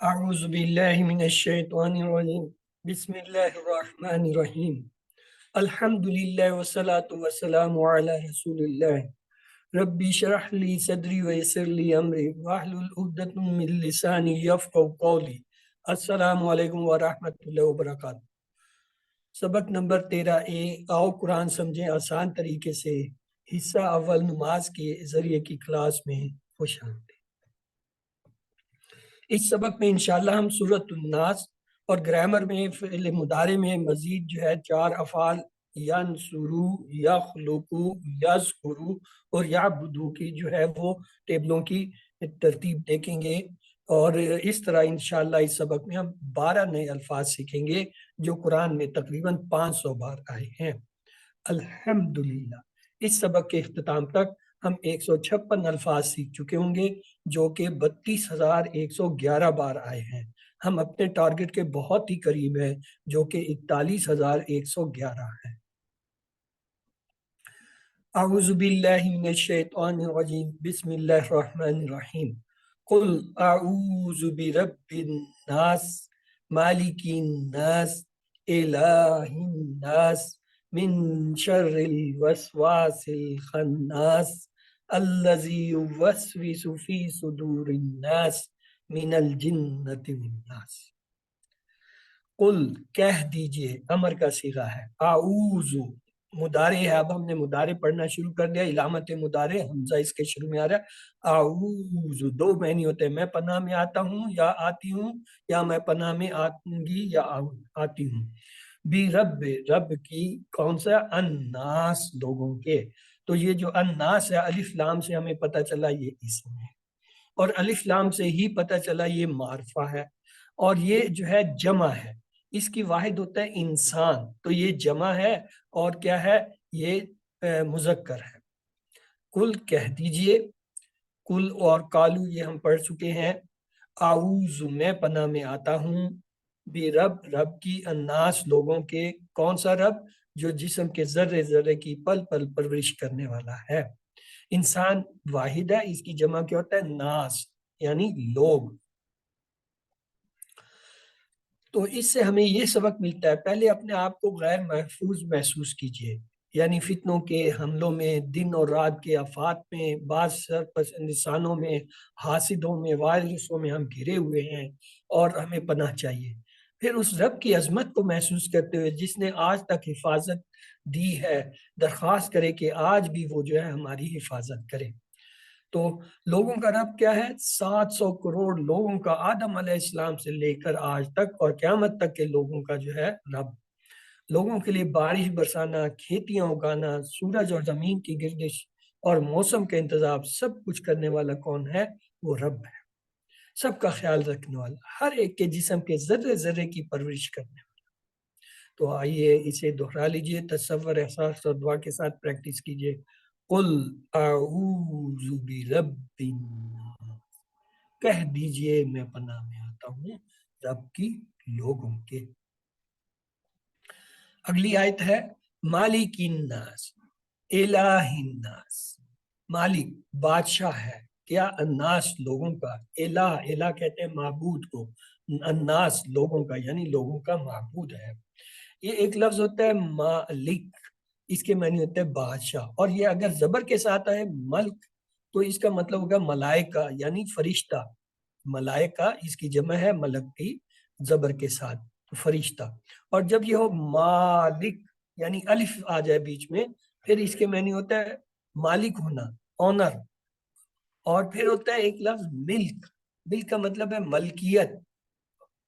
اعوذ باللہ من الشیطان الرجیم بسم اللہ الرحمن الرحیم الحمد للہ والصلاة والسلام علی رسول اللہ ربی شرح لی صدری ویسر لی امری واحلل عقدۃ من لسانی یفقهوا قولی۔ السلام علیکم ورحمۃ اللہ وبرکاتہ۔ سبق نمبر 13A، آؤ قرآن سمجھیں آسان طریقے سے، حصہ اول نماز کے ذریعے کی کلاس میں خوش آمدید۔ اس سبق میں انشاءاللہ ہم سورۃ الناس اور گرامر میں فعل مضارع میں مزید جو ہے 4 افعال ینصرو، یخلقو، یذکرو اور یعبدو کی جو ہے وہ ٹیبلوں کی ترتیب دیکھیں گے، اور اس طرح انشاءاللہ اس سبق میں ہم 12 نئے الفاظ سیکھیں گے جو قرآن میں تقریباً 500 بار آئے ہیں۔ الحمدللہ۔ اس سبق کے اختتام تک ہم 156 الفاظ سیکھ چکے ہوں گے جو کہ 32,111 بار آئے ہیں۔ ہم اپنے ٹارگٹ کے بہت ہی قریب ہیں جو کہ 41,111 ہے۔ اعوذ باللہ من الشیطان الرجیم بسم اللہ الرحمن الرحیم قل اعوذ برب الناس مالک الناس الہ الناس من شر الوسواس الخناس الذی یوسوس فی صدور الناس من الجنۃ والناس۔ قل کہہ دیجئے، امر کا صیغہ ہے، اعوذ مضارع ہے، اب ہم نے مضارع پڑھنا شروع کر دیا، علامت مضارع حمزہ اس کے شروع میں آ رہا ہے۔ اعوذ دو معنی ہوتے ہیں، میں پناہ میں آتا ہوں یا آتی ہوں، یا میں پناہ میں آؤں گی یا آتی ہوں۔ بھی رب، رب کی کون سا؟ الناس، لوگوں کے۔ تو یہ جو الناس ہے الف لام سے ہمیں پتہ چلا یہ اسم ہے، اور الف لام سے ہی پتہ چلا یہ معرفہ ہے، اور یہ جو ہے جمع ہے، اس کی واحد ہوتا ہے انسان، تو یہ جمع ہے اور کیا ہے؟ یہ مذکر ہے۔ کل کہہ دیجئے، کل اور کالو یہ ہم پڑھ چکے ہیں۔ اعوذ میں پناہ میں آتا ہوں، بھی رب، رب کی، الناس لوگوں کے، کون سا رب؟ جو جسم کے ذرے ذرے کی پل پل پرورش کرنے والا ہے۔ انسان واحد ہے، اس کی جمع کیا ہوتا ہے؟ ناس، یعنی لوگ۔ تو اس سے ہمیں یہ سبق ملتا ہے، پہلے اپنے آپ کو غیر محفوظ محسوس کیجئے، یعنی فتنوں کے حملوں میں، دن اور رات کے آفات میں، بعض سرپسند انسانوں میں، حاسدوں میں، وائرسوں میں ہم گھرے ہوئے ہیں اور ہمیں پناہ چاہیے۔ پھر اس رب کی عظمت کو محسوس کرتے ہوئے جس نے آج تک حفاظت دی ہے، درخواست کرے کہ آج بھی وہ جو ہے ہماری حفاظت کرے۔ تو لوگوں کا رب کیا ہے؟ 700 کروڑ لوگوں کا، آدم علیہ السلام سے لے کر آج تک اور قیامت تک کے لوگوں کا جو ہے رب۔ لوگوں کے لیے بارش برسانا، کھیتیاں اگانا، سورج اور زمین کی گردش اور موسم کا انتظام، سب کچھ کرنے والا کون ہے؟ وہ رب ہے، سب کا خیال رکھنے والا، ہر ایک کے جسم کے ذرے ذرے کی پرورش کرنے والا۔ تو آئیے اسے دہرا لیجئے، تصور، احساس اور دعا کے ساتھ پریکٹس کیجئے۔ قل اعوذ برب الناس، کہہ دیجئے میں پناہ میں آتا ہوں رب کی، لوگوں کے۔ اگلی آیت ہے مالک الناس الہ الناس۔ مالک بادشاہ ہے، کیا؟ الناس لوگوں کا، الہ، الہ کہتے ہیں معبود کو، الناس لوگوں کا، یعنی لوگوں کا معبود ہے۔ یہ ایک لفظ ہوتا ہے مالک، اس کے معنی ہوتا ہے بادشاہ، اور یہ اگر زبر کے ساتھ آئے ملک تو اس کا مطلب ہوگا ملائکہ، یعنی فرشتہ۔ ملائکہ اس کی جمع ہے، ملک کی زبر کے ساتھ، تو فرشتہ۔ اور جب یہ ہو مالک، یعنی الف آ جائے بیچ میں، پھر اس کے معنی ہوتا ہے مالک ہونا، اونر۔ اور پھر ہوتا ہے ایک لفظ ملک، ملک کا مطلب ہے ملکیت،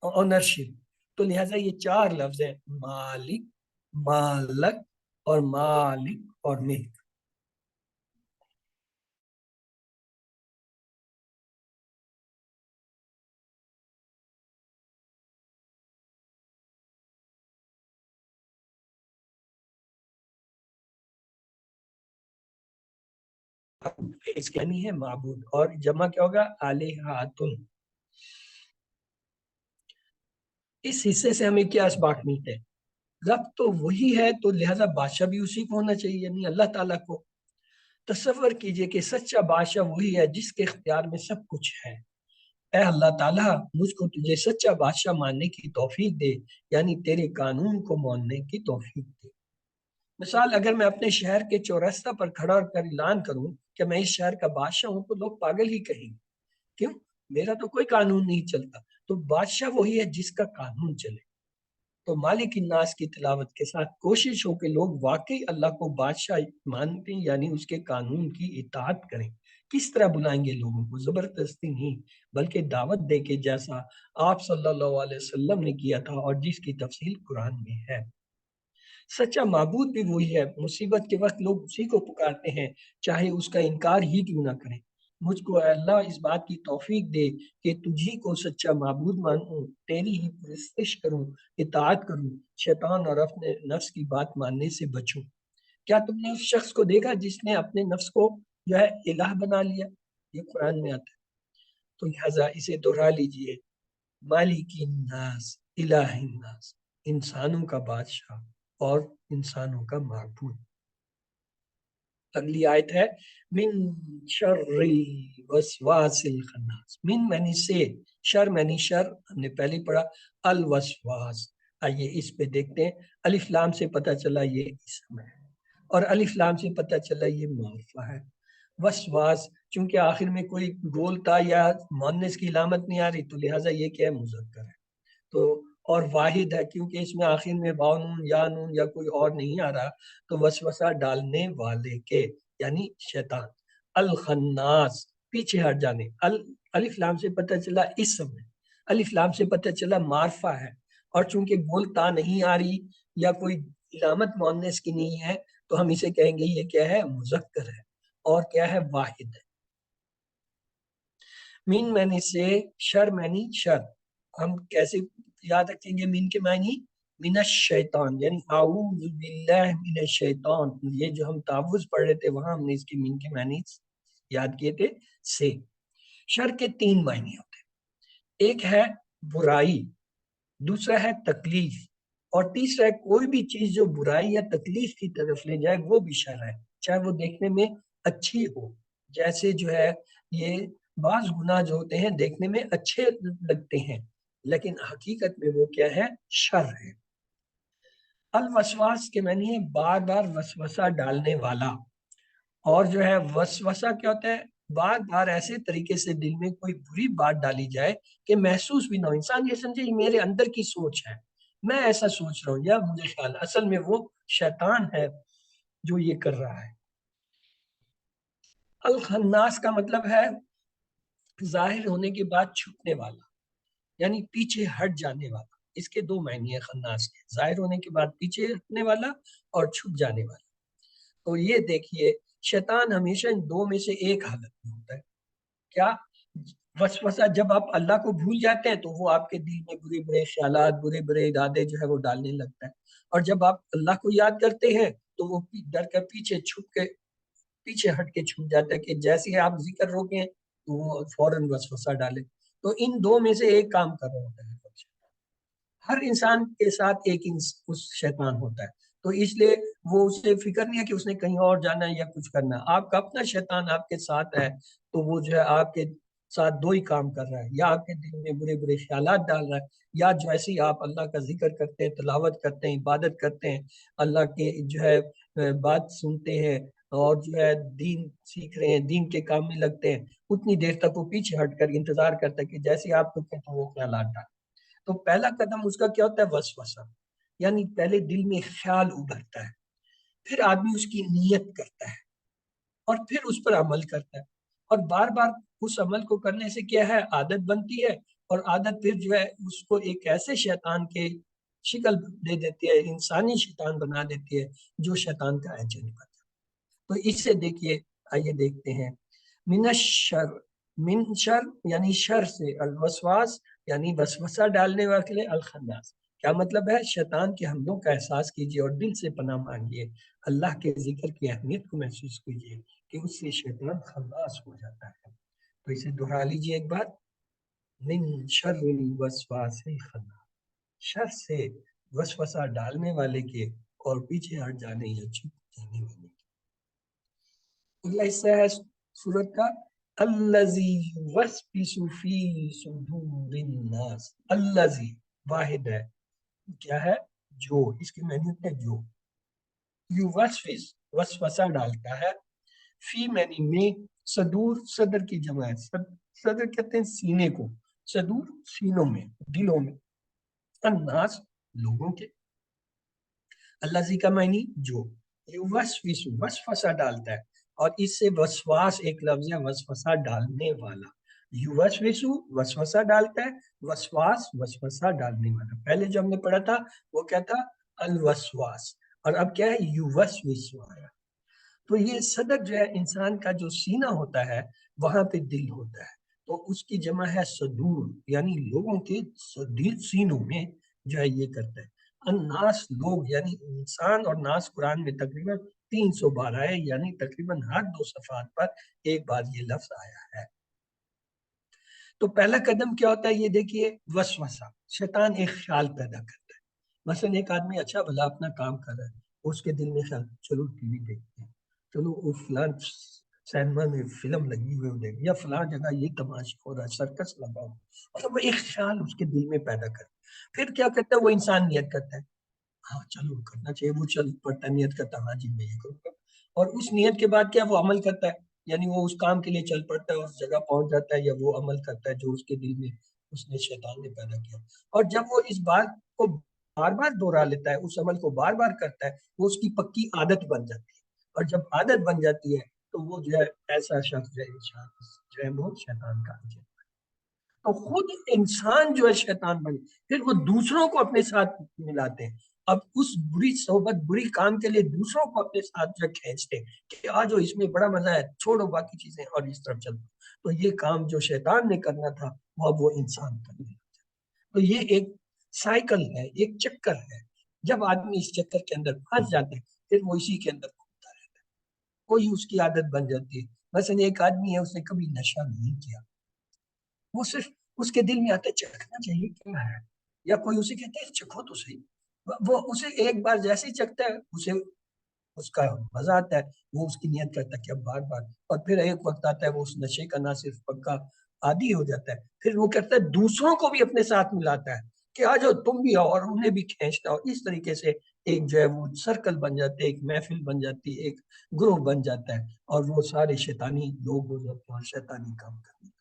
اونرشپ۔ تو لہٰذا یہ 4 لفظ ہیں، مالک، مالک اور مالک اور ملک۔ اس کے معنی ہے معبود، اور جمع کیا ہوگا؟ الہاتن۔ اس حصے سے ہمیں کیا اسباق ملتے ہیں؟ رب تو وہی ہے، تو لہٰذا بادشاہ بھی اسی کو ہونا چاہیے، یعنی اللہ تعالیٰ کو۔ تصور کیجئے کہ سچا بادشاہ وہی ہے جس کے اختیار میں سب کچھ ہے، اے اللہ تعالیٰ مجھ کو تجھے سچا بادشاہ ماننے کی توفیق دے، یعنی تیرے قانون کو ماننے کی توفیق دے۔ مثال، اگر میں اپنے شہر کے چورستہ پر کھڑا کر اعلان کروں کہ میں اس شہر کا بادشاہ ہوں تو لوگ پاگل ہی کہیں گے، کیوں؟ میرا تو کوئی قانون نہیں چلتا۔ تو بادشاہ وہی ہے جس کا قانون چلے۔ تو مالک الناس کی تلاوت کے ساتھ کوشش ہو کہ لوگ واقعی اللہ کو بادشاہ مانتے، یعنی اس کے قانون کی اطاعت کریں۔ کس طرح بلائیں گے لوگوں کو؟ زبردستی نہیں، بلکہ دعوت دے کے، جیسا آپ صلی اللہ علیہ وسلم نے کیا تھا اور جس کی تفصیل قرآن میں ہے۔ سچا معبود بھی وہی ہے، مصیبت کے وقت لوگ اسی کو پکارتے ہیں، چاہے اس کا انکار ہی کیوں نہ کریں۔ مجھ کو اے اللہ اس بات کی توفیق دے کہ تجھی کو سچا معبود مانوں، تیری ہی پرستش کروں، اطاعت کروں، شیطان اور اپنے نفس کی بات ماننے سے بچوں۔ کیا تم نے اس شخص کو دیکھا جس نے اپنے نفس کو جو ہے الہ بنا لیا؟ یہ قرآن میں آتا ہے، تو لہٰذا اسے دہرا لیجئے، مالک الناس، الہ الناس، انسانوں کا بادشاہ اور انسانوں کا معبود۔ اگلی آیت ہے من شر الوسواس الخناس، من معنی سے، شر معنی شر، ہم نے پہلے پڑھا، الوسواس۔ آئیے اس پہ دیکھتے ہیں، الف لام سے پتہ چلا یہ اسم ہے، اور الف لام سے پتہ چلا یہ معرفہ ہے۔ وسواس، چونکہ آخر میں کوئی گولتا یا مؤنث کی علامت نہیں آ رہی تو لہٰذا یہ کیا ہے؟ مذکر ہے۔ تو اور واحد ہے، کیونکہ اس میں آخر میں واو نون یا نون یا کوئی اور نہیں آ رہا، تو وسوسہ ڈالنے والے کے، یعنی شیطان۔ الخناس، پیچھے ہٹ جانے، الف لام سے پتہ چلا اسم ہے، الف لام سے پتہ چلا معرفہ ہے، اور چونکہ گول تا نہیں آ رہی یا کوئی علامت مؤنث کی نہیں ہے تو ہم اسے کہیں گے یہ کیا ہے؟ مذکر ہے، اور کیا ہے؟ واحد ہے۔ مین معنی سے، شر معنی شر، ہم کیسے یاد رکھیں گے مین کے معنی؟ من الشیطان، یعنی اعوذ باللہ من الشیطان، یہ جو ہم تعوذ پڑھ رہے تھے وہاں ہم نے اس کی مین کے معنی یاد کیے تھے سے۔ شر کے تین معنی ہوتے ہیں، ایک ہے برائی، دوسرا ہے تکلیف، اور تیسرا ہے کوئی بھی چیز جو برائی یا تکلیف کی طرف لے جائے وہ بھی شر ہے، چاہے وہ دیکھنے میں اچھی ہو۔ جیسے جو ہے یہ بعض گناہ جو ہوتے ہیں دیکھنے میں اچھے لگتے ہیں لیکن حقیقت میں وہ کیا ہے؟ شر ہے۔ الوسواس کے معنی ہے بار بار وسوسہ ڈالنے والا، اور جو ہے وسوسہ کیا ہوتا ہے؟ بار بار ایسے طریقے سے دل میں کوئی بری بات ڈالی جائے کہ محسوس بھی نہ ہو، انسان یہ سمجھے یہ میرے اندر کی سوچ ہے، میں ایسا سوچ رہا ہوں یا مجھے خیال، اصل میں وہ شیطان ہے جو یہ کر رہا ہے۔ الخناس کا مطلب ہے ظاہر ہونے کے بعد چھپنے والا، یعنی پیچھے ہٹ جانے والا۔ اس کے دو معنی ہیں خناس کے، ظاہر ہونے کے بعد پیچھے ہٹنے والا اور چھپ جانے والا۔ تو یہ دیکھیے شیطان ہمیشہ ان دو میں سے ایک حالت میں ہوتا ہے، کیا؟ وسوسہ، جب آپ اللہ کو بھول جاتے ہیں تو وہ آپ کے دل میں برے برے خیالات، برے برے ارادے جو ہے وہ ڈالنے لگتا ہے، اور جب آپ اللہ کو یاد کرتے ہیں تو وہ ڈر کر پیچھے چھپ کے، پیچھے ہٹ کے چھپ جاتا ہے کہ جیسے آپ ذکر روکیں تو وہ فوراً وسوسہ ڈالے۔ تو ان دو میں سے ایک کام کر رہا ہوتا ہے ہر انسان کے ساتھ، ایک اس شیطان ہوتا ہے، تو اس لیے وہ اسے فکر نہیں ہے کہ اس نے کہیں اور جانا ہے یا کچھ کرنا ہے۔ آپ کا اپنا شیطان آپ کے ساتھ ہے تو وہ جو ہے آپ کے ساتھ دو ہی کام کر رہا ہے، یا آپ کے دل میں برے برے خیالات ڈال رہا ہے، یا جیسے ہی آپ اللہ کا ذکر کرتے ہیں، تلاوت کرتے ہیں، عبادت کرتے ہیں، اللہ کے جو ہے بات سنتے ہیں اور جو ہے دین سیکھ رہے ہیں، دین کے کام میں لگتے ہیں، اتنی دیر تک وہ پیچھے ہٹ کر انتظار کرتا ہے کہ جیسے ہی آپ رکیں تو وہ خیالات ڈال۔ تو پہلا قدم اس کا کیا ہوتا ہے؟ وسوسہ، یعنی پہلے دل میں خیال ابھرتا ہے، پھر آدمی اس کی نیت کرتا ہے اور پھر اس پر عمل کرتا ہے، اور بار بار اس عمل کو کرنے سے کیا ہے؟ عادت بنتی ہے، اور عادت پھر جو ہے اس کو ایک ایسے شیطان کے شکل دے دیتی ہے، انسانی شیطان بنا دیتی ہے جو شیطان کا ایجنٹ بنتا ہے۔ تو اس سے دیکھیے، آئیے دیکھتے ہیں، من الشر، من شر یعنی شر سے، الوسواس یعنی وسوسہ ڈالنے والے، الخناس کیا مطلب ہے؟ شیطان کے حملوں کا احساس کیجیے اور دل سے پناہ مانگیے، اللہ کے ذکر کی اہمیت کو محسوس کیجیے کہ اس سے شیطان خناس ہو جاتا ہے۔ تو اسے دہرا لیجیے ایک بار، من شر الوسواس الخناس، شر سے، وسوسہ ڈالنے والے کے، اور پیچھے ہٹ جانے یا چھپ جانے والے کے۔ اگلا حصہ ہے سورت کا الذی یوسوس فی صدور الناس، الذی واحد ہے، کیا ہے؟ جو، اس کی معنی ہوتا ہے جو، یوسوس وسوسہ ڈالتا ہے، فی معنی میں، صدور صدر کی جمع ہے، صدر کہتے ہیں سینے کو، صدور سینوں میں، دلوں میں، الناس لوگوں کے، الذی کا معنی جو، یوسوس وسوسہ ڈالتا ہے، اور اس سے وسواس ایک لفظ ہے، وسوسہ ڈالنے والا، یوسوس وسوسہ ڈالتا ہے، وسواس وسوسہ ڈالنے والا، پہلے جو ہم نے پڑھا تھا وہ کیا تھا؟ الوسواس، اور اب کیا ہے؟ یوسوس آیا۔ تو یہ صدر جو ہے انسان کا جو سینہ ہوتا ہے وہاں پہ دل ہوتا ہے، تو اس کی جمع ہے صدور، یعنی لوگوں کے سینوں میں جو ہے یہ کرتا ہے۔ الناس لوگ، یعنی انسان اور ناس قرآن میں تقریباً 312 ہے، یعنی تقریباً ہر 2 صفحات پر ایک بار یہ لفظ آیا ہے۔ تو پہلا قدم کیا ہوتا ہے یہ دیکھیے، وسوسہ، شیطان ایک خیال پیدا کرتا ہے، مثلا ایک آدمی اچھا بھلا اپنا کام کر رہا ہے، اس کے دل میں خیال، چلو ٹی وی دیکھتے ہیں، چلو وہ فلاں سینما میں فلم لگی ہوئی دیکھ، یا فلاں جگہ یہ تماشا ہو رہا ہے، سرکس لگا ہو، مطلب وہ ایک خیال اس کے دل میں پیدا کرتا ہے، پھر کیا کرتا ہے وہ انسان نیت کرتا ہے، ہاں چلو کرنا چاہیے، وہ چل پڑتا ہے، نیت کرتا ہے، ہاں جی میں یہ کروں گا، اور اس نیت کے بعد کیا وہ عمل کرتا ہے، یعنی وہ اس کام کے لیے چل پڑتا ہے، اس جگہ پہنچ جاتا ہے، یا وہ عمل کرتا ہے جو اس کے دل میں اس نے شیطان نے پیدا کیا، اور جب وہ اس بات کو بار بار دہرا لیتا ہے، اس عمل کو بار بار کرتا ہے، وہ اس کی پکی عادت بن جاتی ہے، اور جب عادت بن جاتی ہے تو وہ جو ہے ایسا شخص جو ہے وہ شیطان کا ہے۔ تو خود انسان جو ہے شیطان بن، پھر وہ دوسروں کو اپنے ساتھ ملاتے ہیں، اب اس بری صحبت، بری کام کے لیے دوسروں کو اپنے ساتھ جو کھینچتے ہیں کہ آجو اس میں بڑا مزہ ہے، چھوڑو باقی چیزیں اور اس طرف چلو، تو یہ کام جو شیطان نے کرنا تھا وہ انسان کرنے لگتا ہے۔ تو یہ ایک سائیکل ہے، ایک چکر ہے، جب آدمی اس چکر کے اندر پھنس جاتا ہے پھر وہ اسی کے اندر گھومتا رہتا ہے، کوئی اس کی عادت بن جاتی ہے، مثلا ایک آدمی ہے اس نے کبھی نشہ نہیں کیا، وہ صرف اس کے دل میں آتا ہے چکھنا چاہیے کیا ہے، یا کوئی اسے کہتا ہے چکھو تو صحیح، وہ اسے ایک بار جیسے ہی چکھتا ہے اسے اس کا مزہ آتا ہے، وہ اس کی نیت کرتا ہے کہ اب بار بار، اور پھر ایک وقت آتا ہے وہ اس نشے کا نہ صرف پکا عادی ہو جاتا ہے، پھر وہ کرتا ہے دوسروں کو بھی اپنے ساتھ ملاتا ہے کہ آ جاؤ تم بھی آؤ، اور انہیں بھی کھینچتا، اور اس طریقے سے ایک جو ہے وہ سرکل بن جاتے، ایک محفل بن جاتی، ایک گروہ بن جاتا ہے، اور وہ سارے شیطانی لوگ ہو جاتے ہیں اور شیطانی کام کرتے ہیں۔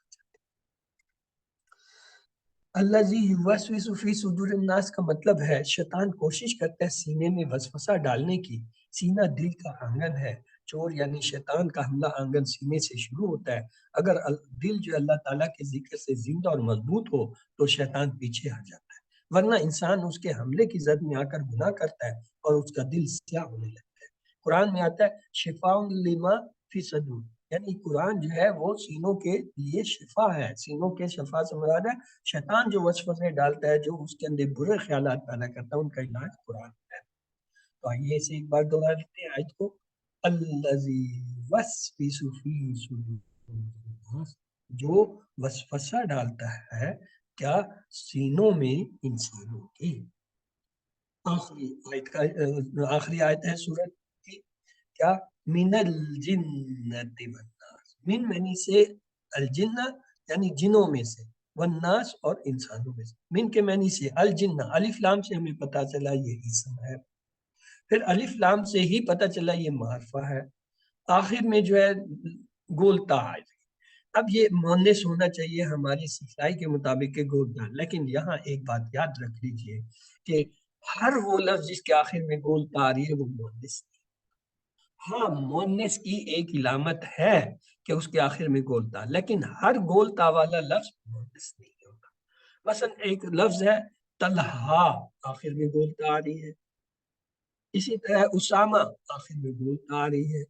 الذی یوسوس فی صدور الناس کا مطلب ہے شیطان کوشش کرتا ہے سینے میں وسوسہ ڈالنے کی، سینہ دل کا آنگن ہے، چور یعنی شیطان کا حملہ آنگن سینے سے شروع ہوتا ہے، اگر دل جو اللہ تعالیٰ کے ذکر سے زندہ اور مضبوط ہو تو شیطان پیچھے ہٹ جاتا ہے، ورنہ انسان اس کے حملے کی زد میں آ کر گناہ کرتا ہے اور اس کا دل سیاہ ہونے لگتا ہے۔ قرآن میں آتا ہے شفاء لما فی صدور، یعنی قرآن جو ہے وہ سینوں کے لیے شفا ہے، سینوں کے شفا سے مراد ہے شیطان جو وسوسے ڈالتا ہے، جو اس کے اندر برے خیالات پیدا کرتا ہے، ان کا علاج قرآن ہے۔ تو آئیے اسے ایک بار دوبارہ لیتے ہیں آیت کو، الذی یوسوس فی صدور الناس، جو وسوسہ ڈالتا ہے کیا؟ سینوں میں انسانوں کی۔ آخری آیت ہے سورت کی، کیا؟ من الجنت والناس، من معنی سے الجنہ یعنی جنوں میں سے، والناس اور انسانوں میں سے، من کے معنی سے الجنہ، الف لام سے ہمیں پتا چلا یہ اسم ہے، پھر الف لام سے ہی پتا چلا یہ معرفہ ہے، آخر میں جو ہے گولتا ہے، اب یہ مونس ہونا چاہیے ہماری سچائی کے مطابق کہ گولتا، لیکن یہاں ایک بات یاد رکھ لیجئے کہ ہر وہ لفظ جس کے آخر میں گولتا آ رہی ہے وہ مونس نہیں، ہاں مونس کی ایک علامت ہے کہ اس کے آخر میں گولتا، لیکن ہر گولتا والا لفظ مونس نہیں ہوتا، مثلا ایک لفظ ہے طلحہ، آخر میں گولتا آ رہی ہے، اسی طرح اسامہ آخر میں گولتا آ رہی ہے،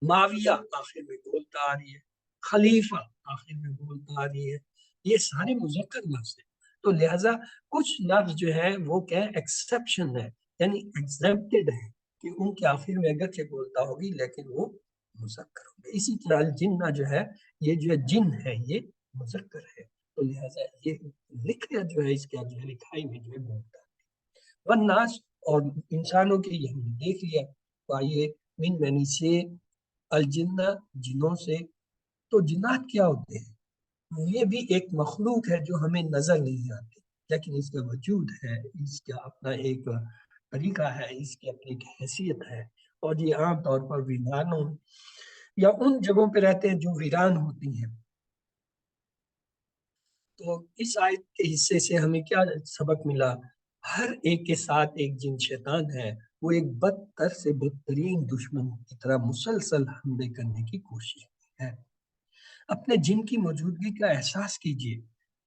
معاویہ آخر میں گولتا آ رہی ہے، خلیفہ آخر میں گولتا آ رہی ہے، یہ سارے مذکر لفظ ہیں، تو لہٰذا کچھ لفظ جو ہے وہ کیا ایکسیپشن ہے، یعنی ایگزیمپٹڈ ہے کہ ان کے آخر میں اگرچہ گولتا ہوگی لیکن وہ مذکر ہوگی، اسی طرح الجنہ جو ہے یہ جو ہے جن ہے یہ مذکر ہے، تو لہٰذا یہ لکھنا جو ہے اس کا جو ہے لکھائی میں جو ہے گولتا ہے، والناس اور انسانوں کے یہ ہم نے دیکھ لیا، تو آئیے من معنی سے الجنہ جنوں سے، تو جنات کیا ہوتے ہیں؟ یہ بھی ایک مخلوق ہے جو ہمیں نظر نہیں آتی، لیکن اس کا وجود ہے، اس کا اپنا ایک طریقہ ہے، اس کی اپنی ایک حیثیت ہے، اور یہ عام طور پر ویرانوں یا ان جگہوں پہ رہتے ہیں جو ویران ہوتی ہیں۔ تو اس آیت کے حصے سے ہمیں کیا سبق ملا؟ ہر ایک کے ساتھ ایک جن شیطان ہے، وہ ایک بدتر سے بدترین دشمن کی طرح مسلسل حملے کرنے کی کوشش ہے۔ اپنے جن کی موجودگی کا احساس کیجئے۔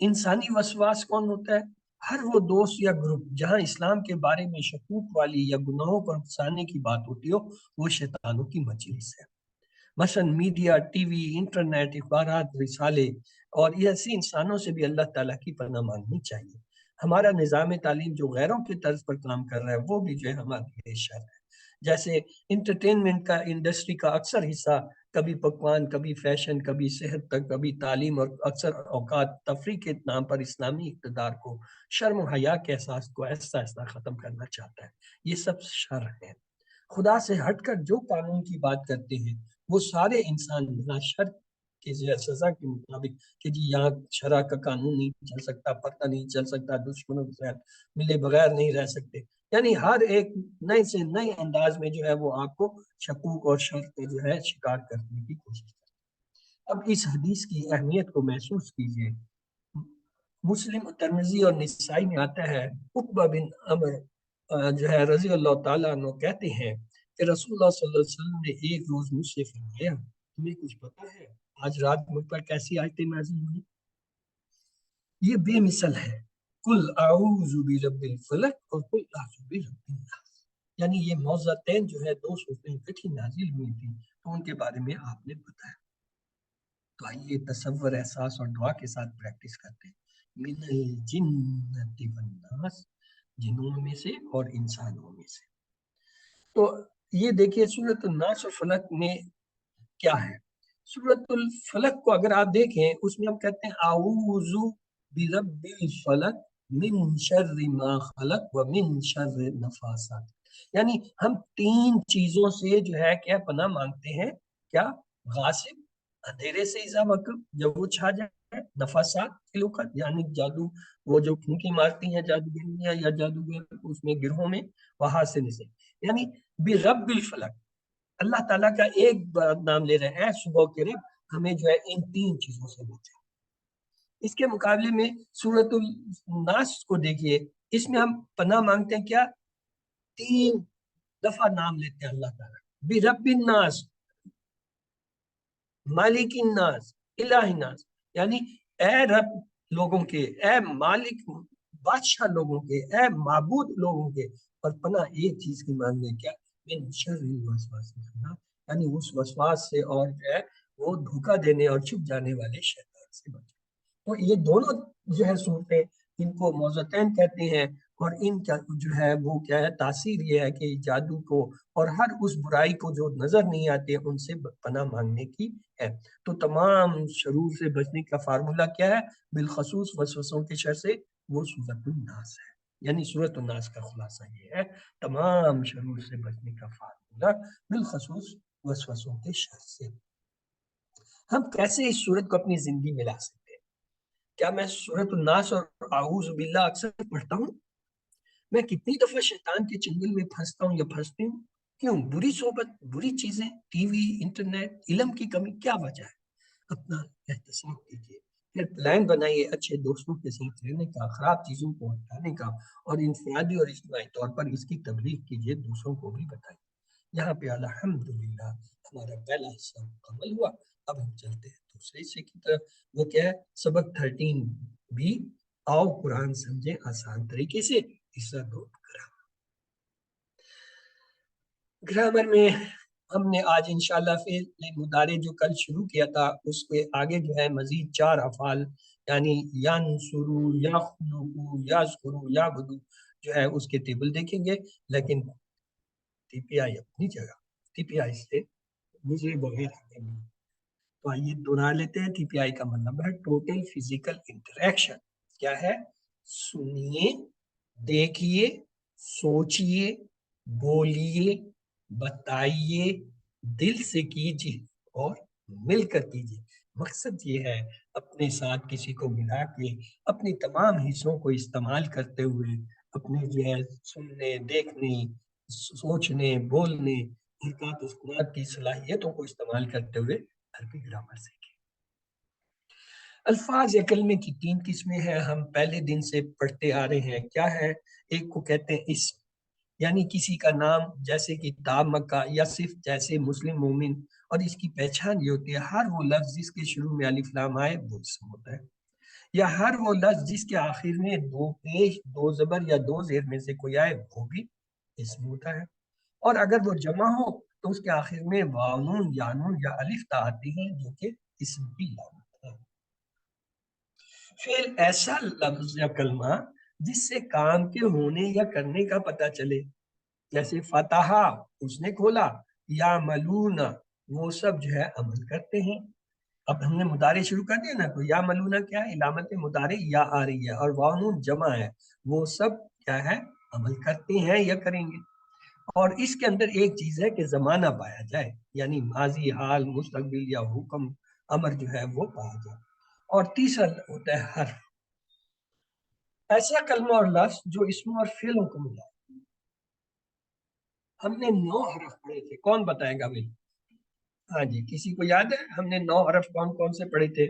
انسانی وسواس کون ہوتا ہے؟ ہر وہ دوست یا گروپ جہاں اسلام کے بارے میں شکوک والی یا گناہوں پر اکسانے کی بات ہوتی ہو، وہ شیطانوں کی مجلس ہے۔ مثلا میڈیا، ٹی وی، انٹرنیٹ، اخبارات، رسالے، اور ایسی انسانوں سے بھی اللہ تعالیٰ کی پناہ مانگنی چاہیے۔ ہمارا نظام تعلیم جو غیروں کی طرز پر کام کر رہا ہے، وہ بھی جو ہے ہمارے لیے شر ہے۔ جیسے انٹرٹینمنٹ کا انڈسٹری کا اکثر حصہ کبھی پکوان، کبھی فیشن، کبھی صحت تک، کبھی تعلیم، اور اکثر اوقات تفریح کے نام پر اسلامی اقتدار کو، شرم و حیا کے احساس کو ایسا ایسا ختم کرنا چاہتا ہے۔ یہ سب شر ہے۔ خدا سے ہٹ کر جو قانون کی بات کرتے ہیں، وہ سارے انسان بنا شر کے سزا کے مطابق کہ جی یہاں شرع کا قانون نہیں چل سکتا، پتہ نہیں چل سکتا، دشمنوں کے ساتھ ملے بغیر نہیں رہ سکتے، یعنی ہر ایک نئے سے نئے انداز میں جو ہے وہ آپ کو شکوک اور شر کو جو ہے شکار کرنے کی کوشش کرتے ہیں۔ اب اس حدیث کی اہمیت کو محسوس کیجئے۔ مسلم، ترمذی اور نسائی میں آتا ہے، عقبہ بن عمر جو ہے رضی اللہ تعالیٰ عنہ کہتے ہیں کہ رسول اللہ صلی اللہ علیہ وسلم نے ایک روز مجھ سے فرمایا، تمہیں کچھ پتا ہے آج رات مجھ پر کیسی آیتیں نازل ہوئی؟ یہ بے مثل ہے، قل اعوذ برب الفلق اور قل اعوذ برب الناس، یعنی یہ موضعتین جو ہے دو صورتیں اکٹھی نازل ہوئی تھی، تو ان کے بارے میں آپ نے بتایا۔ تو آئیے تصور، احساس اور دعا کے ساتھ پریکٹس کرتے ہیں۔ من الجنۃ والناس، جنوں میں سے اور انسانوں میں سے۔ تو یہ دیکھیے سورۃ الناس اور فلق میں کیا ہے۔ سورۃ الفلق کو اگر آپ دیکھیں، اس میں ہم کہتے ہیں اعوذ برب الفلق من شر ما خلق ومن شر النفاثات، یعنی ہم تین چیزوں سے جو ہے کیا پناہ مانگتے ہیں؟ کیا؟ غاصب، اندھیرے سے اذا وقب، جب وہ چھا جائے، نفاسات فی العقد، یعنی جادو، وہ جو پھونکی مارتی ہیں جادوگریاں یا جادوگر اس میں گروہوں میں، وہاں سے نسے، یعنی برب الفلق، اللہ تعالیٰ کا ایک نام لے رہے ہیں، صبح کے رب ہمیں جو ہے ان تین چیزوں سے بچے۔ اس کے مقابلے میں سورۃ الناس کو دیکھیے، اس میں ہم پناہ مانگتے ہیں کیا؟ تین دفعہ نام لیتے ہیں اللہ تعالیٰ، برب الناس، مالک الناس، الہ الناس، یعنی اے رب لوگوں کے، اے مالک بادشاہ لوگوں کے، اے معبود لوگوں کے، اور پناہ ایک چیز کی مانگنے کیا؟ من شر الوسواس الخناس، یعنی اس وسواس سے اور جو ہے وہ دھوکہ دینے اور چھپ جانے والے شیطان سے بچے۔ تو یہ دونوں جو ہے صورتیں، ان کو موضعتین کہتے ہیں، اور ان کا جو ہے وہ کیا ہے تاثیر یہ ہے کہ جادو کو اور ہر اس برائی کو جو نظر نہیں آتے ان سے پناہ مانگنے کی ہے۔ تو تمام شرور سے بچنے کا فارمولہ کیا ہے؟ بالخصوص وسوسوں کے شر سے وہ سورۃ الناس ہے، یعنی سورۃ الناس کا خلاصہ یہ ہے، تمام شرور سے بچنے کا فارمولہ بالخصوص وسوسوں کے شر سے۔ ہم کیسے اس سورت کو اپنی زندگی میں لا سکتے ہیں؟ کیا میں سورۃ الناس اور اعوذ باللہ اکثر پڑھتا ہوں؟ میں کتنی دفعہ شیطان کے چنگل میں پھنستا ہوں یا پھنستی ہوں؟ کیوں؟ بری صحبت، بری چیزیں، ٹی وی، انٹرنیٹ، علم کی کمی، کیا وجہ ہے؟ اپنا احتساب کیجیے، پھر پلان بنائیے اچھے دوستوں کے ساتھ رہنے کا، خراب چیزوں کو ہٹانے کا، اور انفرادی اور اجتماعی طور پر اس کی تبلیغ کیجیے، دوسروں کو بھی بتائیے۔ یہاں پہ الحمدللہ ہمارا پہلا حصہ مکمل ہوا۔ اب ہم چلتے ہیں دوسرے حصے کی طرف، وہ کیا ہے؟ سبق 13 بھی، آؤ قرآن سمجھیں آسان طریقے سے، حصہ 2 گرامر میں ہم نے آج انشاءاللہ فعل مضارع جو کل شروع کیا تھا اس کے آگے جو ہے مزید 4 افعال، یعنی ینصرو، یخلقو، یذکرو، یعبدو جو ہے اس کے ٹیبل دیکھیں گے، لیکن ٹی پی آئی اپنی جگہ، ٹی پی آئی سے گزرے بغیر آگے نہیں۔ تو آئیے دہرا لیتے ہیں۔ ٹی پی آئی کا مطلب ہے ٹوٹل فزیکل انٹریکشن۔ کیا ہے؟ سنیے، دیکھیے، سوچیے، بولیے، بتائیے، دل سے کیجیے اور مل کر کیجیے۔ مقصد یہ ہے اپنے ساتھ کسی کو ملا کے اپنے تمام حصوں کو استعمال کرتے ہوئے اپنے جو ہے سننے، دیکھنے، سوچنے، بولنے، حرکات اسکنات کی صلاحیتوں کو استعمال کرتے ہوئے عربی گرامر سیکھیں۔ الفاظ یا کلمے کی 3 قسمیں ہیں، ہم پہلے دن سے پڑھتے آ رہے ہیں۔ کیا ہے؟ ایک کو کہتے ہیں اسم، یعنی کسی کا نام، جیسے کہ کتاب مکہ، یا صرف جیسے مسلم مومن، اور اس کی پہچان یہ ہوتی ہے ہر وہ لفظ جس کے شروع میں الف لام آئے وہ اسم ہوتا ہے، یا ہر وہ لفظ جس کے آخر میں 2 پیش، 2 زبر یا 2 زیر میں سے کوئی آئے وہ بھی اسم ہوتا ہے، اور اگر وہ جمع ہو تو اس کے آخر میں واو نون یا نون یا الف تا آتی ہے جو کہ اسم کی علامت ہے۔ فعل ایسا لفظ یا کلمہ جس سے کام کے ہونے یا کرنے کا پتہ چلے، جیسے فتح اس نے کھولا، یا ملونا وہ سب جو ہے عمل کرتے ہیں۔ اب ہم نے مضارع شروع کر دیا نا، تو یا ملونا کیا ہے؟ علامت مضارع یا آ رہی ہے، اور واو نون جمع ہے، وہ سب کیا ہے؟ عمل کرتے ہیں یا کریں گے۔ اور اس کے اندر ایک چیز ہے کہ زمانہ پایا جائے، یعنی ماضی، حال، مستقبل یا حکم، امر جو ہے وہ پایا جائے۔ اور تیسرا ہوتا ہے حرف، ایسا کلمہ اور لفظ جو اسم اور فعلوں کو ملا۔ ہم نے 9 حرف پڑھے تھے، کون بتائے گا بھائی؟ ہاں جی، کسی کو یاد ہے ہم نے 9 حرف کون کون سے پڑھے تھے؟